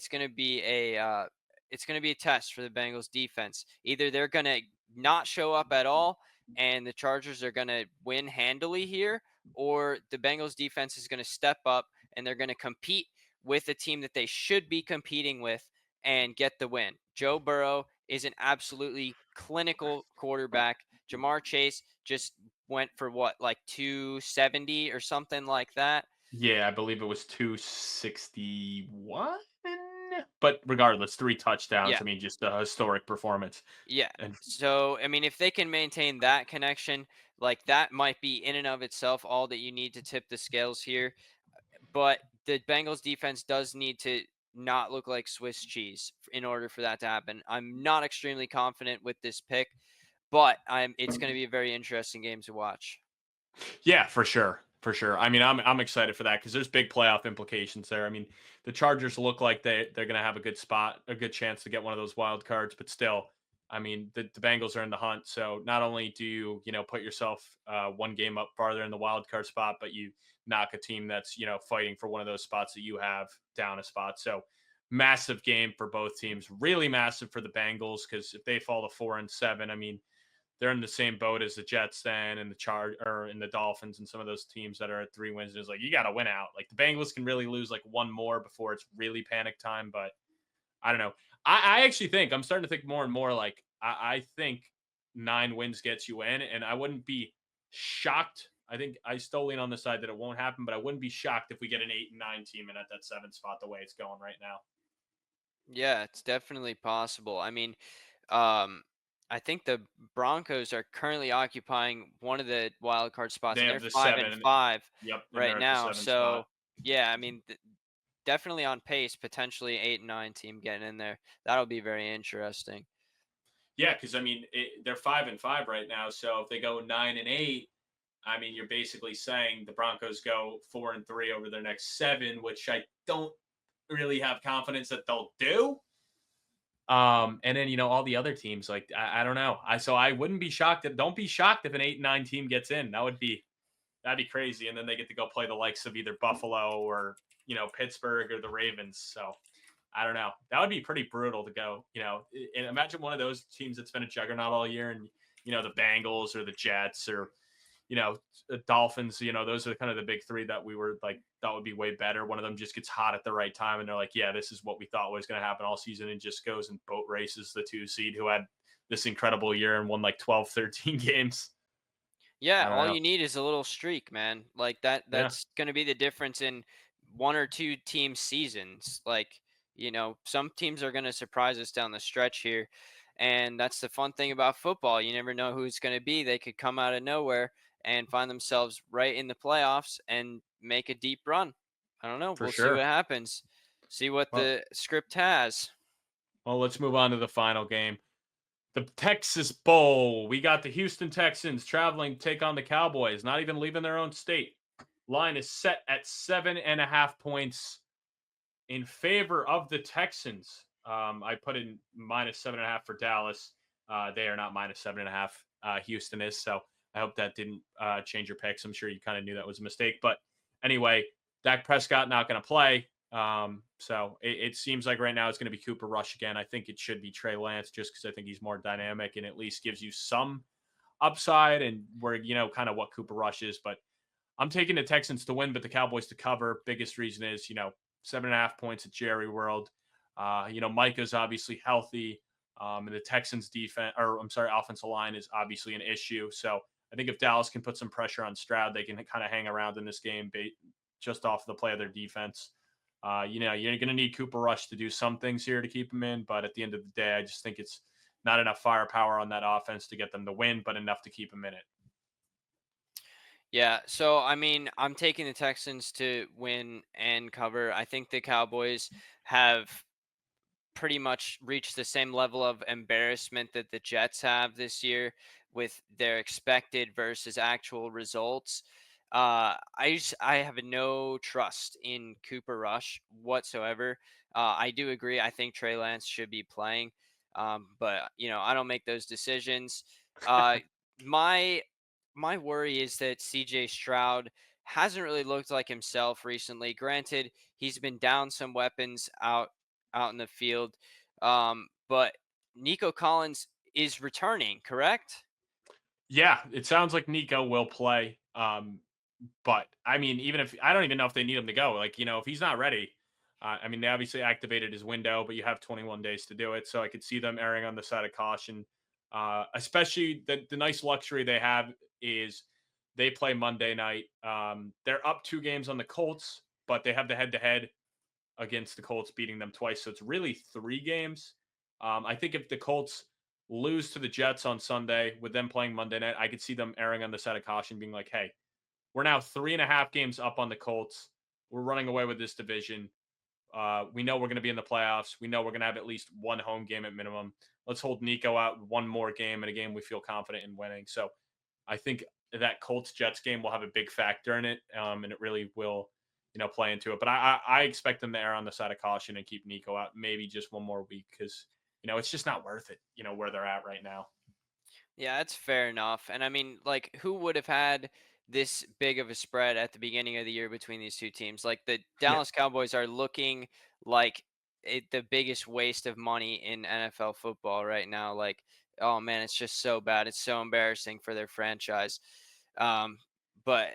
test for the Bengals defense. Either they're gonna not show up at all, and the Chargers are gonna win handily here, or the Bengals defense is going to step up and they're going to compete with a team that they should be competing with and get the win. Joe Burrow is an absolutely clinical quarterback. Jamar Chase just went for what, like 270 or something like that. Yeah, I believe it was 261. but regardless, 3 touchdowns. Yeah. I mean, just a historic performance. Yeah. And So, I mean, if they can maintain that connection, like that might be in and of itself all that you need to tip the scales here. But the Bengals defense does need to not look like Swiss cheese in order for that to happen. I'm not extremely confident with this pick, but it's going to be a very interesting game to watch. yeah, for sure. For sure. I mean, I'm excited for that because there's big playoff implications there. I mean, the Chargers look like they're going to have a good spot, a good chance to get one of those wild cards, but still, I mean, the Bengals are in the hunt. So not only do you put yourself one game up farther in the wild card spot, but you knock a team that's fighting for one of those spots that you have down a spot. So massive game for both teams. Really massive for the Bengals because if they fall to 4-7, I mean they're in the same boat as the Jets then and the and the Dolphins and some of those teams that are at 3 wins. It's like you got to win out. Like the Bengals can really lose like one more before it's really panic time. But I don't know. I actually think I'm starting to think more and more like I think 9 wins gets you in, and I wouldn't be shocked. I think I still lean on the side that it won't happen, but I wouldn't be shocked if we get an 8 and 9 team in at that 7 spot the way it's going right now. Yeah, it's definitely possible. I mean, um, I think the Broncos are currently occupying one of the wild card spots, They and they're have the five and 7. five Yep, and right they're at the now. 7 spot. So yeah, I mean, definitely on pace. Potentially 8 and 9 team getting in there. That'll be very interesting. Yeah, because I mean they're 5-5 right now. So if they go 9-8, I mean you're basically saying the Broncos go 4-3 over their next 7, which I don't really have confidence that they'll do. And then all the other teams, like I don't know. I wouldn't be shocked. Don't be shocked if an 8-9 team gets in. That'd be crazy. And then they get to go play the likes of either Buffalo or Pittsburgh or the Ravens. So I don't know. That would be pretty brutal to go. And imagine one of those teams that's been a juggernaut all year, and the Bengals or the Jets or Dolphins. Those are kind of the big three that we were like that would be way better. One of them just gets hot at the right time, and they're like, yeah, this is what we thought was going to happen all season, and just goes and boat races the 2 seed who had this incredible year and won like 12, 13 games. Yeah, I don't all know. you need is a little streak, man. Like that Yeah, that's going to be the difference in one or two team seasons. Like, some teams are going to surprise us down the stretch here. And that's the fun thing about football. You never know who it's going to be. They could come out of nowhere and find themselves right in the playoffs and make a deep run. I don't know. for We'll see what sure. happens. See what Well, the script has. let's move on to the final game. The Texas Bowl. We got the Houston Texans traveling to take on the Cowboys, not even leaving their own state. Line is set at 7.5 points in favor of the Texans. I put in -7.5 for Dallas. They are not -7.5. Houston is. So I hope that didn't change your picks. I'm sure you kind of knew that was a mistake. But anyway, Dak Prescott not going to play. So it seems like right now it's going to be Cooper Rush again. I think it should be Trey Lance just because I think he's more dynamic and at least gives you some upside and where kind of what Cooper Rush is. But I'm taking the Texans to win, but the Cowboys to cover. Biggest reason is 7.5 points at Jerry World. Micah's obviously healthy. And the Texans defense, or I'm sorry, offensive line is obviously an issue. So I think if Dallas can put some pressure on Stroud, they can kind of hang around in this game just off the play of their defense. You're going to need Cooper Rush to do some things here to keep him in, but at the end of the day, I just think it's not enough firepower on that offense to get them to win, but enough to keep him in it. Yeah, so I mean, I'm taking the Texans to win and cover. I think the Cowboys have pretty much reached the same level of embarrassment that the Jets have this year with their expected versus actual results. I have no trust in Cooper Rush whatsoever. I do agree. I think Trey Lance should be playing, but I don't make those decisions. Uh, my my worry is that CJ Stroud hasn't really looked like himself recently. Granted, he's been down some weapons out in the field. But Nico Collins is returning, correct? Yeah, it sounds like Nico will play. But I mean, even if I don't even know if they need him to go, like, if he's not ready, I mean, they obviously activated his window, but you have 21 days to do it. So I could see them erring on the side of caution. Especially the nice luxury they have is they play Monday night. They're up 2 games on the Colts, but they have the head to head against the Colts, beating them twice. So it's really 3 games. I think if the Colts lose to the Jets on Sunday with them playing Monday night, I could see them erring on the side of caution, being like, hey, we're now 3.5 games up on the Colts. We're running away with this division. We know we're going to be in the playoffs. We know we're going to have at least one home game at minimum. Let's hold Nico out one more game and a game we feel confident in winning. So I think that Colts Jets game will have a big factor in it, and it really will, play into it. But I expect them to err on the side of caution and keep Nico out maybe just one more week because it's just not worth it. Where they're at right now. Yeah, that's fair enough. And I mean, like, who would have had this big of a spread at the beginning of the year between these two teams? Like, the Yeah, Dallas Cowboys are looking like the biggest waste of money in NFL football right now. Like, oh man, it's just so bad. It's so embarrassing for their franchise. Um, but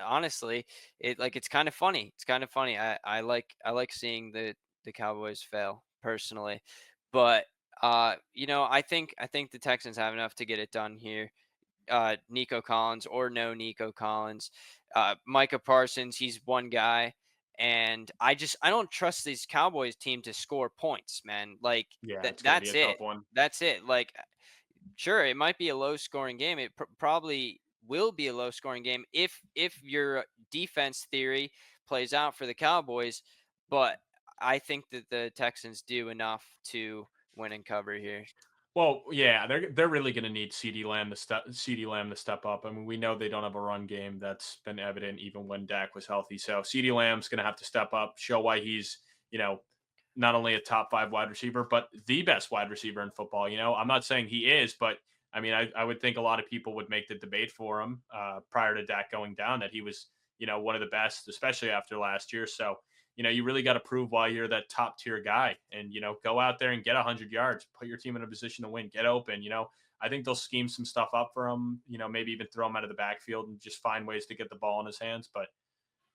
honestly, it's kind of funny. It's kind of funny. I like seeing the Cowboys fail personally, but I think the Texans have enough to get it done here. Nico Collins or no Nico Collins, Micah Parsons, he's one guy, and I don't trust this Cowboys team to score points, man. Like yeah, that it's going to be that's a it. tough one. That's it. Like sure, it might be a low scoring game. It probably will be a low scoring game if your defense theory plays out for the Cowboys, but I think that the Texans do enough to win and cover here. Well, yeah, they're really going to need CD Lamb to step up. I mean, we know they don't have a run game. That's been evident even when Dak was healthy. So CD Lamb's going to have to step up, show why he's not only a top 5 wide receiver, but the best wide receiver in football. I'm not saying he is, but I mean, I would think a lot of people would make the debate for him prior to Dak going down that he was one of the best, especially after last year. So you really got to prove why you're that top tier guy and, go out there and get 100 yards, put your team in a position to win, get open. I think they'll scheme some stuff up for him, maybe even throw him out of the backfield and just find ways to get the ball in his hands. But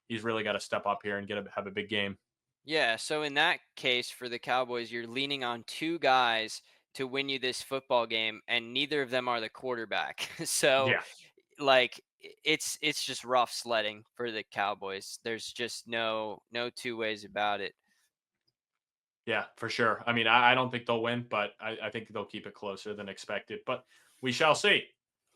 he's really got to step up here and have a big game. Yeah, so in that case for the Cowboys, you're leaning on two guys to win you this football game, and neither of them are the quarterback. So, Yeah. like it's just rough sledding for the Cowboys. There's just no two ways about it. Yeah, for sure. I mean, I don't think they'll win, but I think they'll keep it closer than expected. But we shall see.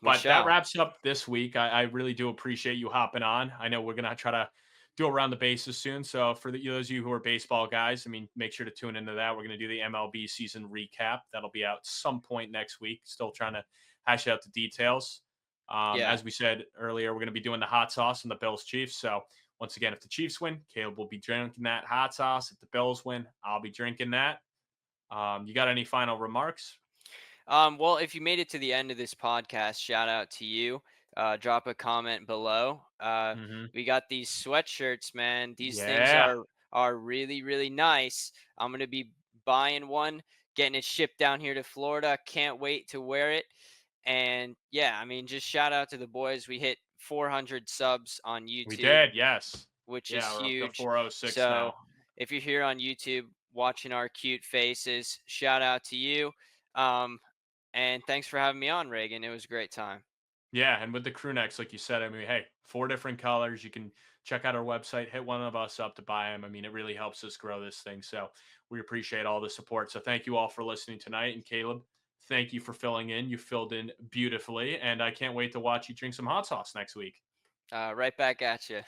We But that shall. wraps up this week. I really do appreciate you hopping on. I know we're gonna try to do around the bases soon. So for those of you who are baseball guys, I mean, make sure to tune into that. We're gonna do the MLB season recap. That'll be out some point next week. Still trying to hash out the details. Yeah. As we said earlier, we're gonna be doing the hot sauce and the Bills Chiefs. So once again, if the Chiefs win, Caleb will be drinking that hot sauce. If the Bills win, I'll be drinking that. You got any final remarks? Well, if you made it to the end of this podcast, shout out to you. Drop a comment below. Mm-hmm. We got these sweatshirts, man. These things Yeah, are really really nice. I'm gonna be buying one, getting it shipped down here to Florida. Can't wait to wear it. And yeah, I mean, just shout out to the boys. We hit 400 subs on we YouTube, did. Yes. which is Yeah, we're up to huge. 406 So now. if you're here on YouTube watching our cute faces, shout out to you. Um, and thanks for having me on, Reagan. It was a great time. Yeah, and with the crew necks, like you said, I mean, hey, 4 different colors. You can check out our website, hit one of us up to buy them. I mean, it really helps us grow this thing. So we appreciate all the support. So thank you all for listening tonight. And Caleb, thank you for filling in. You filled in beautifully. And I can't wait to watch you drink some hot sauce next week. Right back at you.